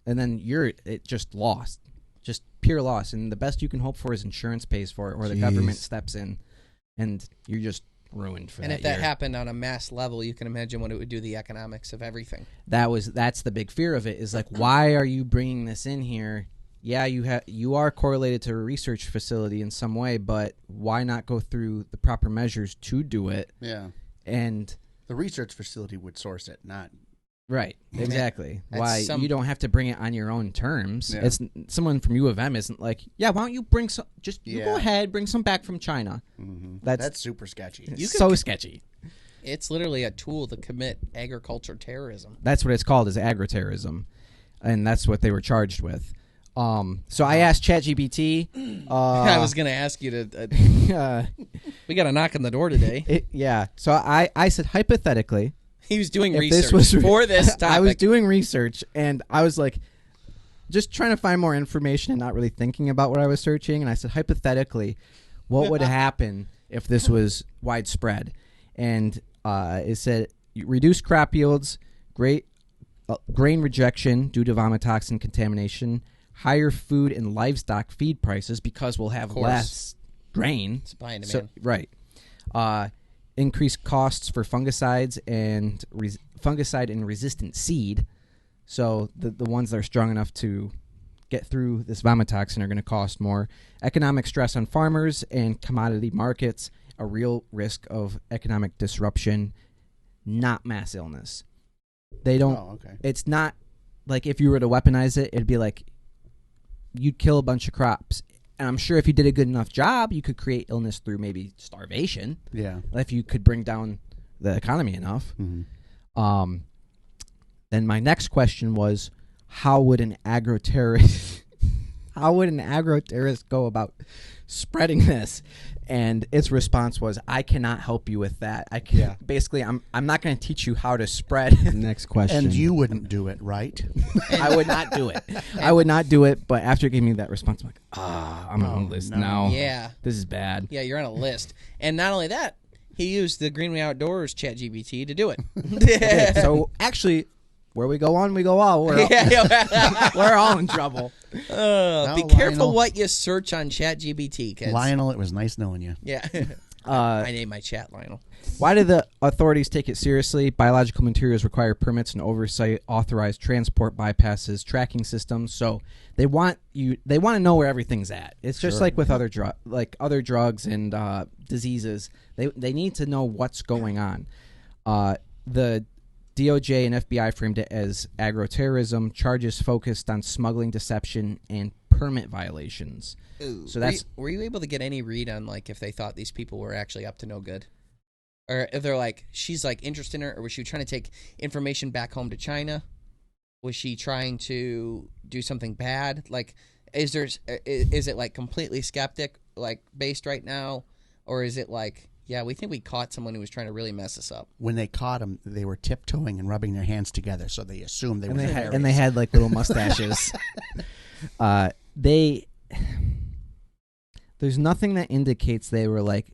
And then it just lost. Just pure loss. And the best you can hope for is insurance pays for it or the government steps in. And you're just ruined for that And if that year. happened on a mass level, you can imagine what it would do to the economics of everything. That's the big fear of it is like, why are you bringing this in here? Yeah, you are correlated to a research facility in some way, but why not go through the proper measures to do it? Yeah. And The research facility would source it, not... right, exactly. That's Why you don't have to bring it on your own terms. Yeah. It's someone from U of M isn't like, yeah, why don't you bring some? Just you go Yeah. ahead, bring some back from China. Mm-hmm. That's That's super sketchy. so sketchy. It's literally a tool to commit agriculture terrorism. That's what it's called, is agroterrorism, and that's what they were charged with. So I asked ChatGPT. I was going to ask you to. We got a knock on the door today. Yeah. So I said hypothetically, He was doing if research this was for this topic. I was doing research, and I was like, just trying to find more information and not really thinking about what I was searching. And I said, hypothetically, what would happen if this was widespread? And it said reduce crop yields, grain rejection due to vomitoxin contamination, higher food and livestock feed prices because we'll have less grain. Supply and So, demand. right. Increased costs for fungicides and fungicide and resistant seed. So the ones that are strong enough to get through this vomitoxin are going to cost more. Economic stress on farmers and commodity markets, a real risk of economic disruption, not mass illness. They don't. Oh, okay. It's not like if you were to weaponize it, it'd be like you'd kill a bunch of crops. And I'm sure if you did a good enough job, you could create illness through maybe starvation. Yeah. If you could bring down the economy enough. Mm-hmm. Then my next question was, how would an agroterrorist go about spreading this? And its response was, I cannot help you with that. Basically, I'm not going to teach you how to spread. Next question. And you wouldn't do it, right? I would not do it. I would not do it. But after giving me that response, I'm like, I'm on the list now. Yeah. This is bad. Yeah, you're on a list. And not only that, he used the Greenway Outdoors ChatGPT to do it. So actually, where we go on, we go all. We're all in trouble. Be careful Lionel. what you search on ChatGPT, kids. Lionel, it was nice knowing you. Yeah. I named my chat Lionel. Why do the authorities take it seriously? Biological materials require permits and oversight, authorized transport bypasses, tracking systems. So they want to know where everything's at. It's just like with other drugs and diseases. They need to know what's going on. The DOJ and FBI framed it as agroterrorism, charges focused on smuggling, deception, and permit violations. Ooh. So that's were you able to get any read on like if they thought these people were actually up to no good? Or if they're like, she's like interested in her, or was she trying to take information back home to China? Was she trying to do something bad? Like, is it like completely skeptic like based right now, or is it like, yeah, we think we caught someone who was trying to really mess us up? When they caught him, they were tiptoeing and rubbing their hands together, so they assumed they were nefarious. and they had like little mustaches. There's nothing that indicates they were like,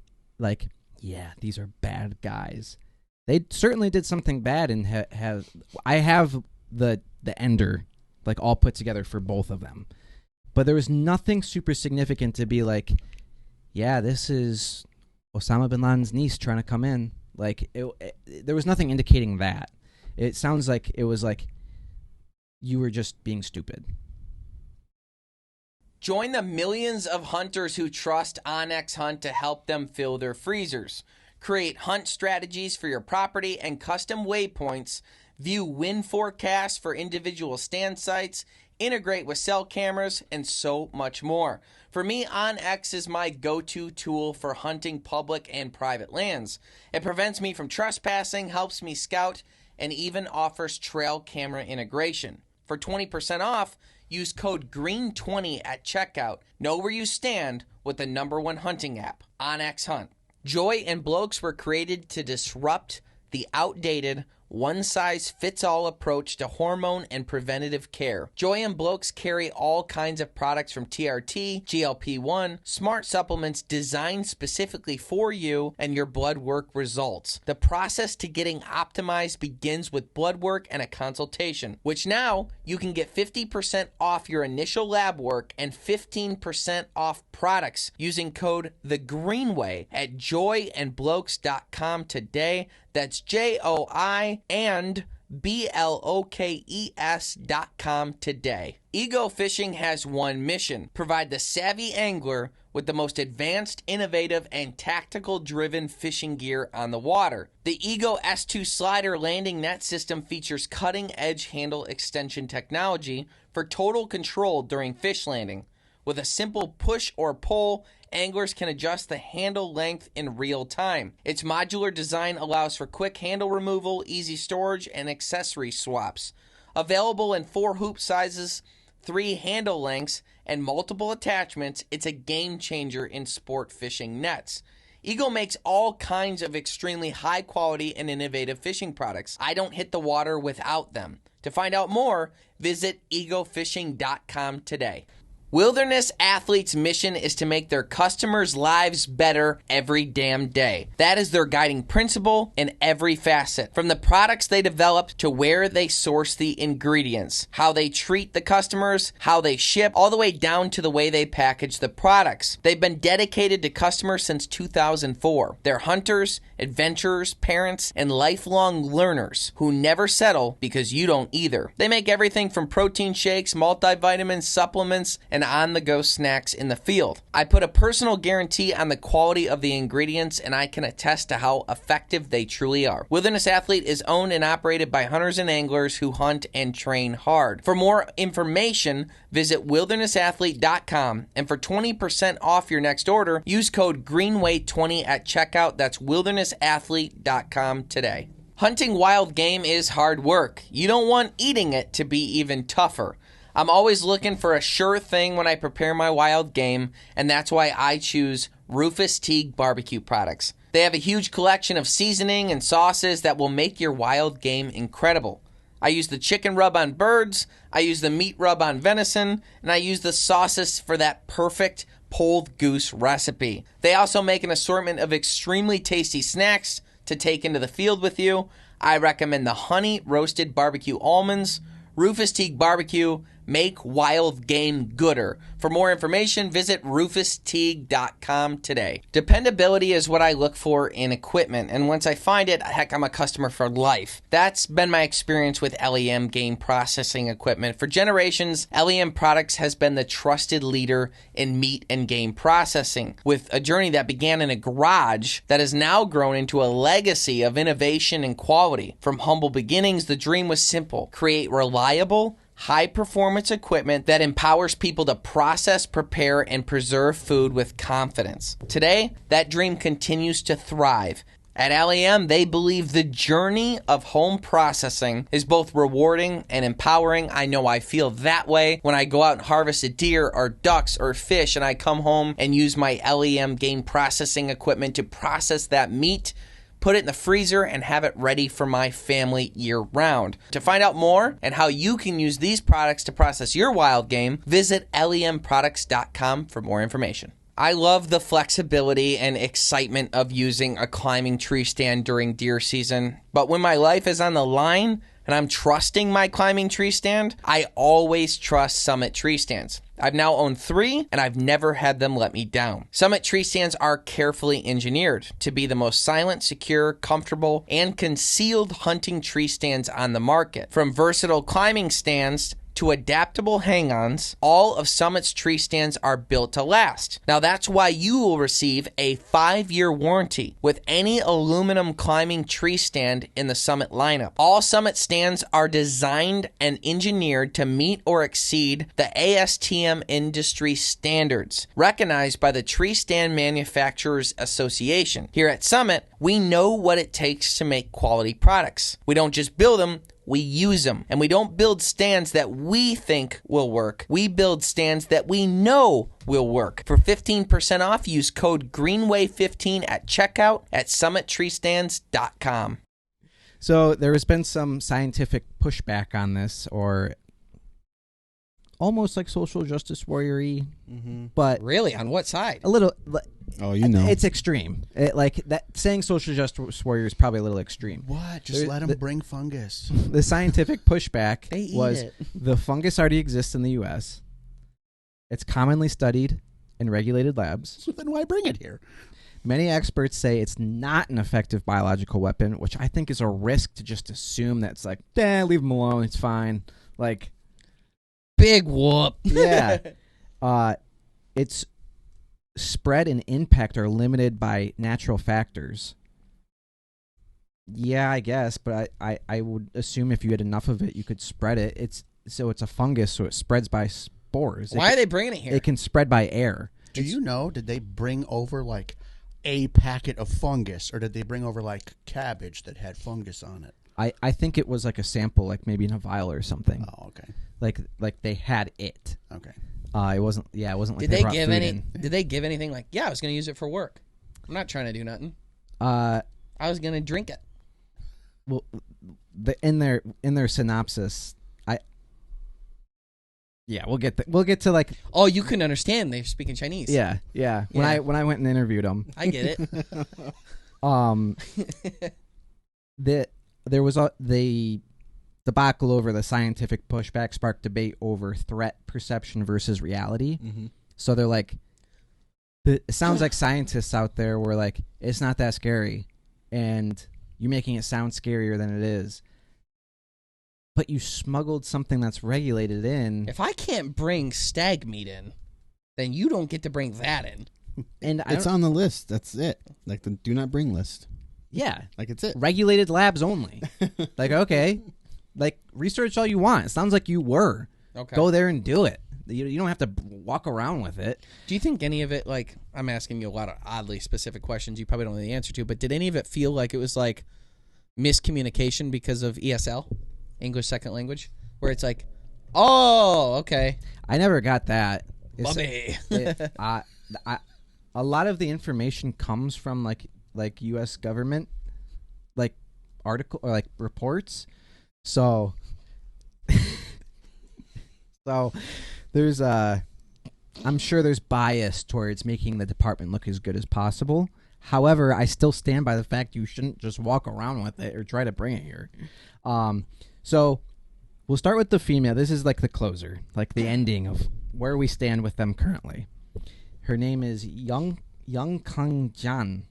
yeah, these are bad guys. They certainly did something bad, and I have the ender like all put together for both of them, but there was nothing super significant to be like, yeah, this is Osama bin Laden's niece trying to come in. Like there was nothing indicating that. It sounds like it was like you were just being stupid. Join the millions of hunters who trust Onyx Hunt to help them fill their freezers. Create hunt strategies for your property and custom waypoints. View wind forecasts for individual stand sites. Integrate with cell cameras, and so much more. For me, OnX is my go-to tool for hunting public and private lands. It prevents me from trespassing, helps me scout, and even offers trail camera integration. For 20% off, use code GREEN20 at checkout. Know where you stand with the #1 hunting app, OnX Hunt. Joy and Blokes were created to disrupt the outdated one-size-fits-all approach to hormone and preventative care. Joy and Blokes carry all kinds of products from TRT, GLP-1, smart supplements designed specifically for you and your blood work results. The process to getting optimized begins with blood work and a consultation, which now you can get 50% off your initial lab work and 15% off products using code THEGREENWAY at joyandblokes.com today. That's JOI and BLOKES.com today. Ego Fishing has one mission: provide the savvy angler with the most advanced, innovative, and tactical-driven fishing gear on the water. The Ego S2 Slider landing net system features cutting-edge handle extension technology for total control during fish landing. With a simple push or pull, anglers can adjust the handle length in real time. Its modular design allows for quick handle removal, easy storage, and accessory swaps. Available in 4 hoop sizes, 3 handle lengths, and multiple attachments, it's a game changer in sport fishing nets. Ego makes all kinds of extremely high quality and innovative fishing products. I don't hit the water without them. To find out more, visit egofishing.com today. Wilderness Athlete's mission is to make their customers' lives better every damn day. That is their guiding principle in every facet. From the products they develop to where they source the ingredients, how they treat the customers, how they ship, all the way down to the way they package the products. They've been dedicated to customers since 2004. They're hunters, adventurers, parents, and lifelong learners who never settle because you don't either. They make everything from protein shakes, multivitamins, supplements, and on-the-go snacks in the field. I put a personal guarantee on the quality of the ingredients, and I can attest to how effective they truly are. Wilderness Athlete is owned and operated by hunters and anglers who hunt and train hard. For more information, visit wildernessathlete.com, and for 20% off your next order, use code GREENWAY20 at checkout. That's wildernessathlete.com today. Hunting wild game is hard work. You don't want eating it to be even tougher. I'm always looking for a sure thing when I prepare my wild game, and that's why I choose Rufus Teague barbecue products. They have a huge collection of seasoning and sauces that will make your wild game incredible. I use the chicken rub on birds, I use the meat rub on venison, and I use the sauces for that perfect pulled goose recipe. They also make an assortment of extremely tasty snacks to take into the field with you. I recommend the honey roasted barbecue almonds. Rufus Teague Barbecue, make wild game gooder. For more information, visit rufusteague.com today. Dependability is what I look for in equipment, and once I find it, heck, I'm a customer for life. That's been my experience with LEM game processing equipment. For generations, LEM Products has been the trusted leader in meat and game processing, with a journey that began in a garage that has now grown into a legacy of innovation and quality. From humble beginnings, the dream was simple: create reliable, high-performance equipment that empowers people to process, prepare, and preserve food with confidence. Today, that dream continues to thrive. At LEM, they believe the journey of home processing is both rewarding and empowering. I know I feel that way when I go out and harvest a deer or ducks or fish, and I come home and use my LEM game processing equipment to process that meat, put it in the freezer, and have it ready for my family year-round. To find out more and how you can use these products to process your wild game, visit lemproducts.com for more information. I love the flexibility and excitement of using a climbing tree stand during deer season, but when my life is on the line and I'm trusting my climbing tree stand, I always trust Summit tree stands. I've now owned 3, and I've never had them let me down. Summit tree stands are carefully engineered to be the most silent, secure, comfortable, and concealed hunting tree stands on the market. From versatile climbing stands to adaptable hang-ons, all of Summit's tree stands are built to last. Now that's why you will receive a 5-year warranty with any aluminum climbing tree stand in the Summit lineup. All Summit stands are designed and engineered to meet or exceed the ASTM industry standards, recognized by the Tree Stand Manufacturers Association. Here at Summit, we know what it takes to make quality products. We don't just build them, we use them. And we don't build stands that we think will work. We build stands that we know will work. For 15% off, use code GREENWAY15 at checkout at summittreestands.com. So there has been some scientific pushback on this, or almost like social justice warrior-y, but Really? On what side? a little. Oh, you know. It's extreme. Like that, saying social justice warrior is probably a little extreme. What? Just let them bring fungus. The scientific pushback They eat was it. the fungus already exists in the U.S. It's commonly studied in regulated labs. So then why bring it here? Many experts say it's not an effective biological weapon, which I think is a risk to just assume that it's like, leave them alone, it's fine. Like, Big whoop. yeah. Its spread and impact are limited by natural factors. Yeah, I guess, but I would assume if you had enough of it, you could spread it. It's a fungus, so it spreads by spores. Why are they bringing it here? It can spread by air. Do you know, did they bring over like a packet of fungus, or did they bring over like cabbage that had fungus on it? I think it was like a sample, like maybe in a vial or something. Oh, okay. Like they had it. Okay. It wasn't like Did they they brought give food any? in. Did they give anything like? Yeah, I was going to use it for work. I'm not trying to do nothing. Uh, I was going to drink it. well, in their synopsis, Yeah, we'll get to like. Oh, you couldn't understand. They're speaking Chinese. Yeah. When Yeah. I went and interviewed them, I get it. There was the debacle over the scientific pushback sparked debate over threat perception versus reality. Mm-hmm. So they're like, it sounds like scientists out there were like, it's not that scary, and you're making it sound scarier than it is. But you smuggled something that's regulated in. If I can't bring stag meat in, then you don't get to bring that in. And It's on the list. That's it. Like the do not bring list. yeah, Like it's it. regulated labs only. Like, okay, like research all you want. It sounds like you were. Okay. Go there and do it. You don't have to walk around with it. Do you think any of it, like, I'm asking you a lot of oddly specific questions you probably don't know the answer to, but did any of it feel like it was like miscommunication because of ESL, English Second Language, where it's like, oh, okay. I never got that. Bobby. A lot of the information comes from like U.S. government, like article or like reports. So, there's I'm sure there's bias towards making the department look as good as possible. However, I still stand by the fact you shouldn't just walk around with it or try to bring it here. So we'll start with the female. This is like the closer, like the ending of where we stand with them currently. Her name is Young Kang Jan.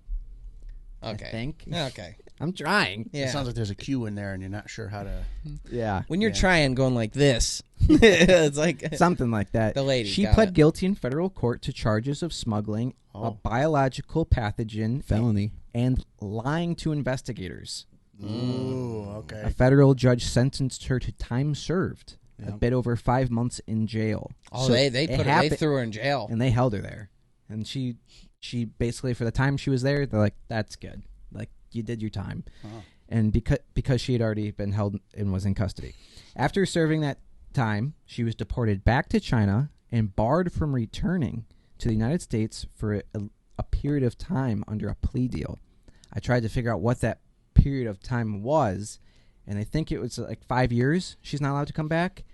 Okay. I think. Okay. I'm trying. Yeah. It sounds like there's a Q in there, and you're not sure how to. Yeah. When you're trying going like this, it's like Something like that. The lady, She got pled it. guilty in federal court to charges of smuggling a biological pathogen Felony. and lying to investigators. Ooh, A okay. federal judge sentenced her to time served, a Yep. bit over 5 months in jail. oh, So they it put her, they happened- threw her in jail. and they held her there. And she basically, for the time she was there, they're like, that's good. Like, you did your time. Oh. And because she had already been held and was in custody. After serving that time, she was deported back to China and barred from returning to the United States for a period of time under a plea deal. I tried to figure out what that period of time was, and I think it was like 5 years she's not allowed to come back.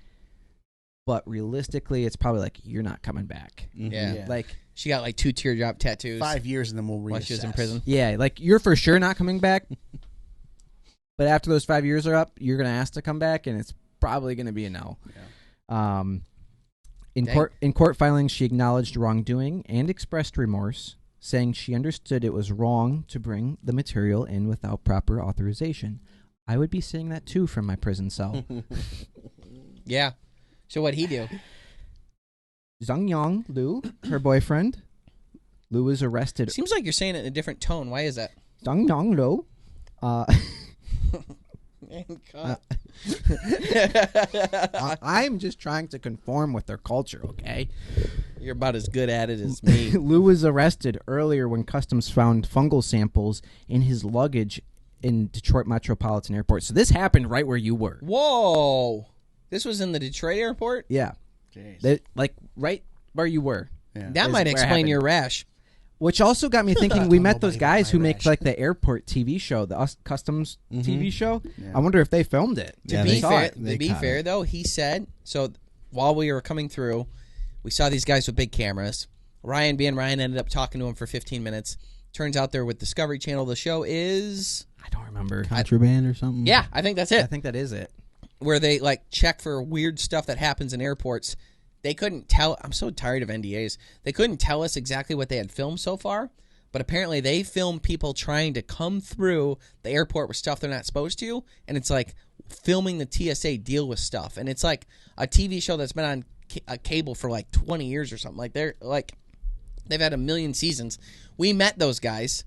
But realistically, it's probably like, you're not coming back. Mm-hmm. Yeah. Like, She got like 2 teardrop tattoos 5 years, and then we'll reassess. while she was in prison. yeah, like you're for sure not coming back. But after those 5 years are up, you're going to ask to come back, and it's probably going to be a no. Yeah. In court filings, she acknowledged wrongdoing and expressed remorse, saying she understood it was wrong to bring the material in without proper authorization. I would be saying that too from my prison cell. Yeah. So what'd he do? Zhang Yang Lu, her boyfriend. Lu was arrested. Seems like you're saying it in a different tone. Why is that? Zhang Yang Lu. I'm just trying to conform with their culture, okay? You're about as good at it as me. Lou was arrested earlier when customs found fungal samples in his luggage in Detroit Metropolitan Airport. So this happened right where you were. Whoa. This was in the Detroit airport? Yeah. Jeez. Like right where you were. Yeah. That Is might where it explain happened. your rash. Which also got me thinking, we met those Nobody guys got who my make rash. like the airport TV show, the customs TV show. Yeah. I wonder if they filmed it. To Yeah, be they fair, saw it. They caught it. though, he said, so while we were coming through, we saw these guys with big cameras. Ryan ended up talking to him for 15 minutes. Turns out they're with Discovery Channel. The show is... I don't remember. Contraband or something? Yeah, I think that's I it. think that is it. Where they like check for weird stuff that happens in airports. They couldn't tell... I'm so tired of NDAs. They couldn't tell us exactly what they had filmed so far. But apparently they filmed people trying to come through the airport with stuff they're not supposed to. And it's like filming the TSA deal with stuff. And it's like a TV show that's been on a cable for like 20 years or something. Like they've had a million seasons. We met those guys.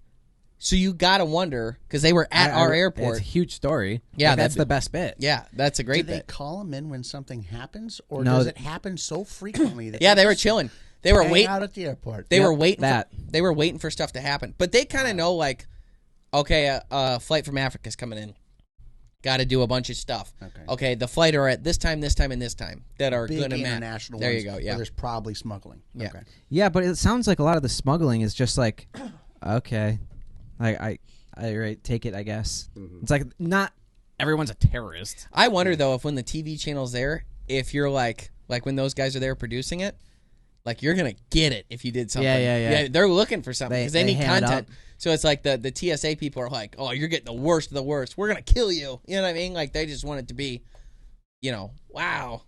So you got to wonder, because they were at our airport. It's a huge story. Yeah, Like, that's that'd the best bit. Yeah, that's a Do great they bit. call them in when something happens, or No, does it happen so frequently that Yeah, they were chilling. They were hang waiting. out at the airport? They were waiting. that. They were waiting for stuff to happen. But they kind of know, like, okay, a flight from Africa's coming in. Got to do a bunch of stuff. Okay, the flight are at this time, and this time that are Big going to match. international There ones you go. where Yeah. there's probably smuggling. Yeah. Okay. Yeah, but it sounds like a lot of the smuggling is just like, okay, I right, take it, I guess. It's like not everyone's a terrorist. I wonder though if when the TV channel's there, if you're like like when those guys are there producing it, like you're gonna get it if you did something. Yeah. They're looking for something because they need ham it up. content. So it's like the TSA people are like, oh, you're getting the worst of the worst. We're gonna kill you. You know what I mean? Like they just want it to be, wow,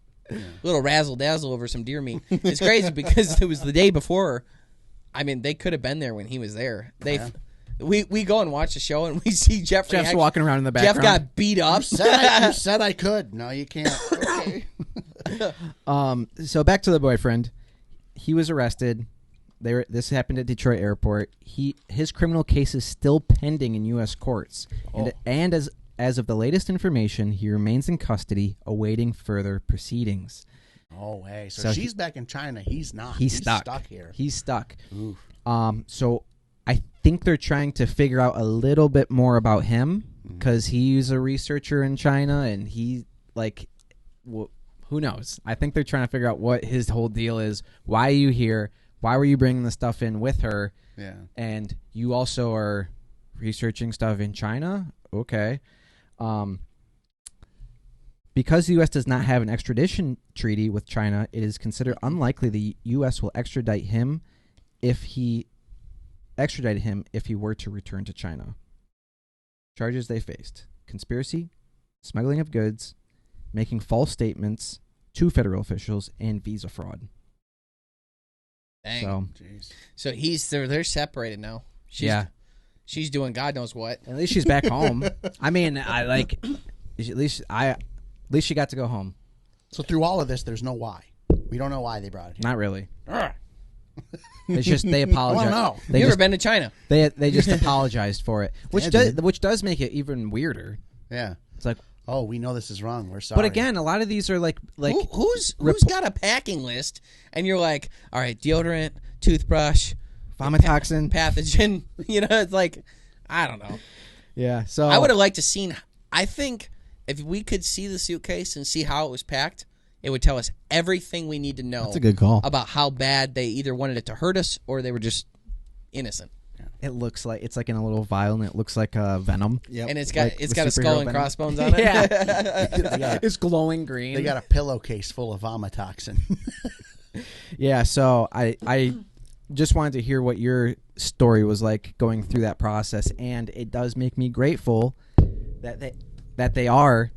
little razzle dazzle over some deer meat. It's crazy because it was the day before. I mean, they could have been there when he was there. We go and watch the show and we see Jeffrey. Jeff's walking around in the background. Jeff got beat up. You said I could. No, you can't. Okay. So back to the boyfriend. He was arrested. This happened at Detroit Airport. His criminal case is still pending in U.S. courts, and as of the latest information, he remains in custody, awaiting further proceedings. Oh, way. So she's back in China. He's not. He's stuck here. He's stuck. Oof. So I think they're trying to figure out a little bit more about him because he's a researcher in China, and he who knows? I think they're trying to figure out what his whole deal is. Why are you here? Why were you bringing the stuff in with her? Yeah. And you also are researching stuff in China? Okay. Because the U.S. does not have an extradition treaty with China, it is considered unlikely the U.S. will extradite him if he were to return to China. Charges they faced: conspiracy, smuggling of goods, making false statements to federal officials, and visa fraud. Dang. So they're separated now. She's doing God knows what. At least she's back home. I mean, at least she got to go home. So through all of this, there's no why. We don't know why they brought it here. Not really. It's just they apologized. I don't know. You ever been to China? They just apologized for it, which does make it even weirder. Yeah. It's like, oh, we know this is wrong. We're sorry. but again, a lot of these are like who's got a packing list, and you're like, all right, deodorant, toothbrush, vomitoxin, pathogen. It's like, I don't know. Yeah. So I would have liked to seen. I think if we could see the suitcase and see how it was packed, it would tell us everything we need to know. That's a good call. About how bad they either wanted it to hurt us or they were just innocent. It looks like it's like in a little vial, and it looks like venom. Yep. And it's got Like a the skull superhero and venom. crossbones on it. Yeah, it's glowing green. They got a pillowcase full of vomitoxin. Yeah, so I just wanted to hear what your story was like going through that process, and it does make me grateful that they are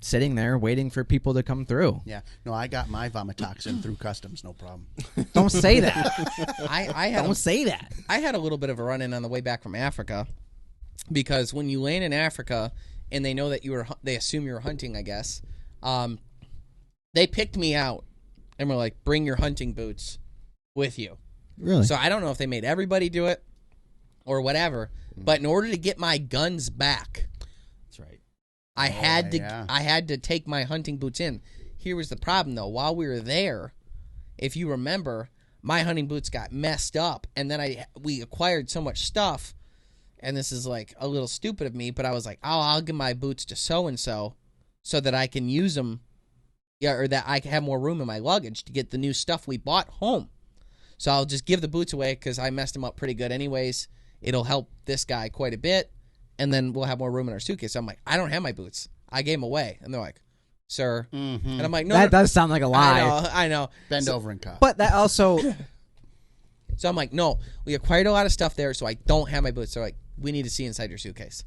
sitting there waiting for people to come through. Yeah. No, I got my vomitoxin through customs, no problem. Don't say that. Don't say that. I had a little bit of a run-in on the way back from Africa because when you land in Africa and they know that they assume you're hunting, I guess, they picked me out and were like, bring your hunting boots with you. Really? So I don't know if they made everybody do it or whatever, but in order to get my guns back, That's right. I had to take my hunting boots in. Here was the problem, though. While we were there, if you remember, my hunting boots got messed up, and then we acquired so much stuff, and this is like a little stupid of me, but I was like, oh, I'll give my boots to so-and-so so that I can use them, or that I can have more room in my luggage to get the new stuff we bought home. So I'll just give the boots away because I messed them up pretty good anyways. It'll help this guy quite a bit. And then we'll have more room in our suitcase. So I'm like, I don't have my boots. I gave them away. And they're like, sir. Mm-hmm. And I'm like, no. That does sound like a lie. I know. Bend over and cut. But that also... So I'm like, no, we acquired a lot of stuff there, so I don't have my boots. They're like, we need to see inside your suitcase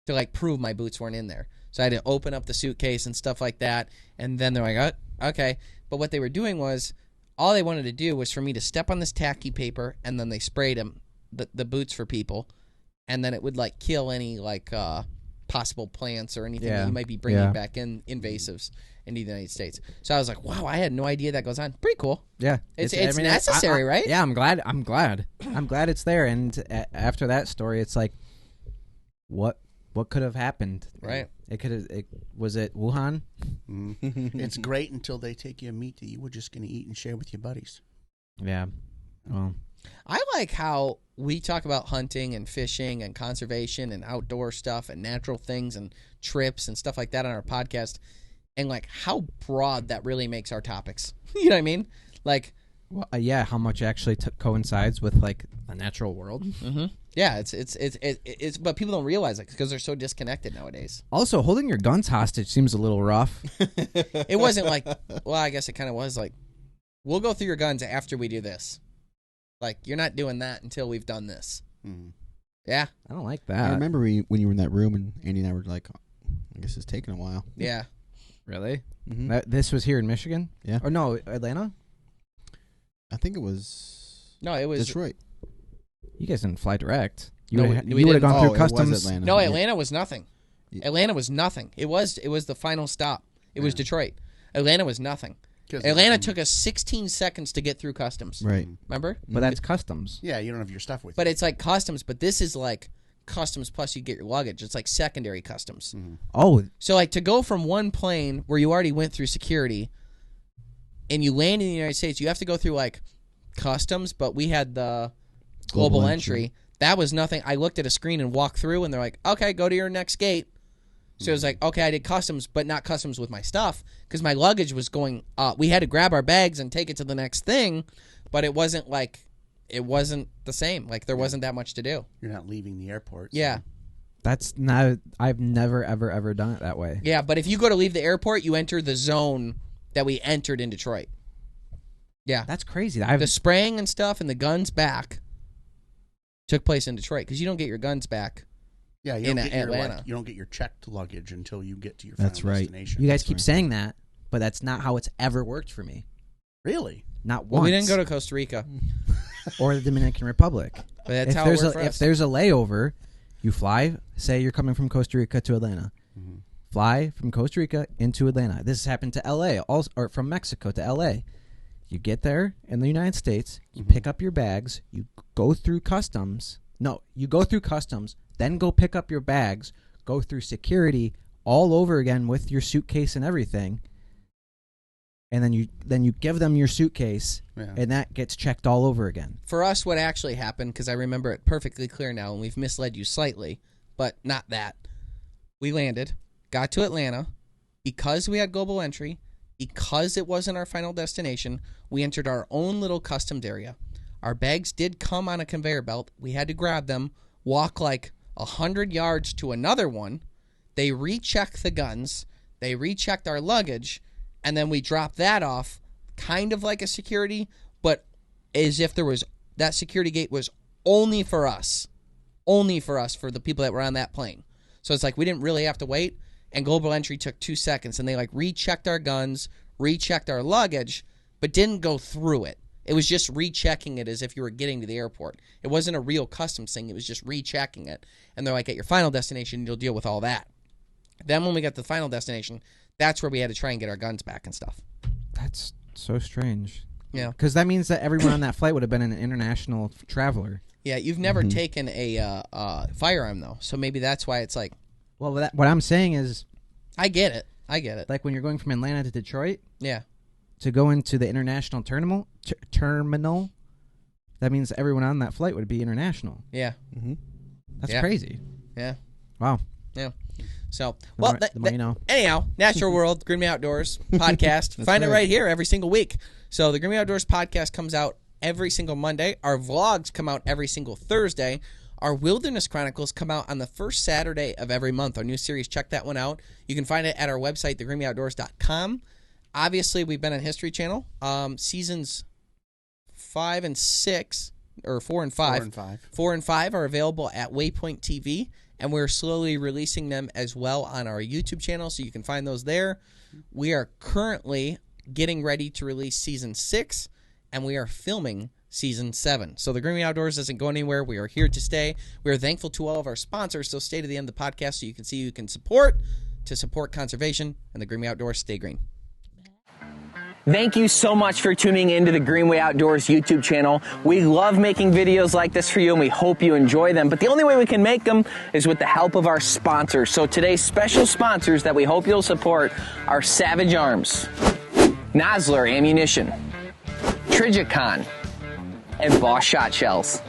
to like prove my boots weren't in there. So I had to open up the suitcase and stuff like that. And then they're like, oh, okay. But what they were doing was, all they wanted to do was for me to step on this tacky paper, and then they sprayed the boots for people. And then it would like kill any like possible plants or anything that you might be bringing back in invasives into the United States. So I was like, wow, I had no idea that goes on. Pretty cool. Yeah, it's necessary, right? Yeah, I'm glad it's there. And after that story, it's like, what could have happened? Right. It could have. Was it Wuhan? It's great until they take you a meat that you were just going to eat and share with your buddies. Yeah. Well, I like how we talk about hunting and fishing and conservation and outdoor stuff and natural things and trips and stuff like that on our podcast, and like how broad that really makes our topics. You know what I mean? Like Well, yeah, how much actually coincides with like a natural world. Yeah, it's but people don't realize it because they're so disconnected nowadays. Also, holding your guns hostage seems a little rough. It wasn't like, well, I guess it kind of was like, we'll go through your guns after we do this. Like, you're not doing that until we've done this. Yeah. I don't like that. I remember when you were in that room and Andy and I were like, I guess it's taking a while. Yeah. Really? Mm-hmm. This was here in Michigan? Yeah. Or no, Atlanta? I think it was it was Detroit. You guys didn't fly direct. No, You we would have didn't. gone through it was customs. Atlanta. No, Yeah. Atlanta was nothing. Yeah. Atlanta was nothing. It was the final stop. It was Detroit. Atlanta was nothing. Atlanta took us 16 seconds to get through customs. Right. Remember? But that's customs. Yeah, you don't have your stuff with you. But it's like customs, but this is like customs plus you get your luggage. It's like secondary customs. Oh, So like to go from one plane where you already went through security and you land in the United States, you have to go through like customs, but we had the global entry. That was nothing. I looked at a screen and walked through and they're like, okay, go to your next gate. So it was like, okay, I did customs, but not customs with my stuff because my luggage was going we had to grab our bags and take it to the next thing, but it wasn't the same. Like there wasn't that much to do. You're not leaving the airport. So. Yeah. that's not. I've never, ever done it that way. Yeah, but if you go to leave the airport, you enter the zone that we entered in Detroit. Yeah. That's crazy. The spraying and stuff and the guns back took place in Detroit because you don't get your guns back. Yeah, you in don't get Atlanta. you don't get your checked luggage until you get to your That's final right. destination. You guys keep saying that, but that's not how it's ever worked for me. Really? Not once. Well, we didn't go to Costa Rica, or the Dominican Republic. but that's If how it there's worked for if us. there's a layover, you fly. Say you're coming from Costa Rica to Atlanta. Fly from Costa Rica into Atlanta. This has happened to L.A. also, or from Mexico to L.A. You get there in the United States. You pick up your bags. You go through customs. No, you go through customs. Then go pick up your bags. Go through security all over again with your suitcase and everything. And then you give them your suitcase, and that gets checked all over again. For us, what actually happened, because I remember it perfectly clear now, and we've misled you slightly, but not that. We landed, got to Atlanta, because we had global entry, because it wasn't our final destination, we entered our own little customs area. Our bags did come on a conveyor belt. We had to grab them, walk like 100 yards to another one. They rechecked the guns. They rechecked our luggage. And then we dropped that off kind of like a security, but as if there was that security gate was only for us, for the people that were on that plane. So it's like we didn't really have to wait. And global entry took 2 seconds. And they like rechecked our guns, rechecked our luggage, but didn't go through it. It was just rechecking it as if you were getting to the airport. It wasn't a real customs thing. It was just rechecking it. And they're like, at your final destination, you'll deal with all that. Then when we got to the final destination, that's where we had to try and get our guns back and stuff. That's so strange. Yeah. Because that means that everyone on that flight would have been an international traveler. Yeah, you've never taken a firearm, though. So maybe that's why it's like... Well, what I'm saying is... I get it. Like when you're going from Atlanta to Detroit... Yeah. To go into the international terminal, that means everyone on that flight would be international. Yeah. That's crazy. Yeah. Wow. Yeah. So, well, The more you know. Anyhow, Natural World, Green Me Outdoors podcast. Find it right here every single week. So the Green Me Outdoors podcast comes out every single Monday. Our vlogs come out every single Thursday. Our Wilderness Chronicles come out on the first Saturday of every month. Our new series, check that one out. You can find it at our website, thegreenmeoutdoors.com. Obviously, we've been on History Channel. Seasons 5 and 6, or 4 and 5. 4 and 5 are available at Waypoint TV, and we're slowly releasing them as well on our YouTube channel, so you can find those there. We are currently getting ready to release Season 6, and we are filming Season 7. So the Green Me Outdoors doesn't go anywhere. We are here to stay. We are thankful to all of our sponsors, so stay to the end of the podcast so you can see who you can support to support conservation, and the Green Me Outdoors stay green. Thank you so much for tuning in to the Greenway Outdoors YouTube channel. We love making videos like this for you, and we hope you enjoy them. But the only way we can make them is with the help of our sponsors. So today's special sponsors that we hope you'll support are Savage Arms, Nosler Ammunition, Trijicon, and Boss Shot Shells.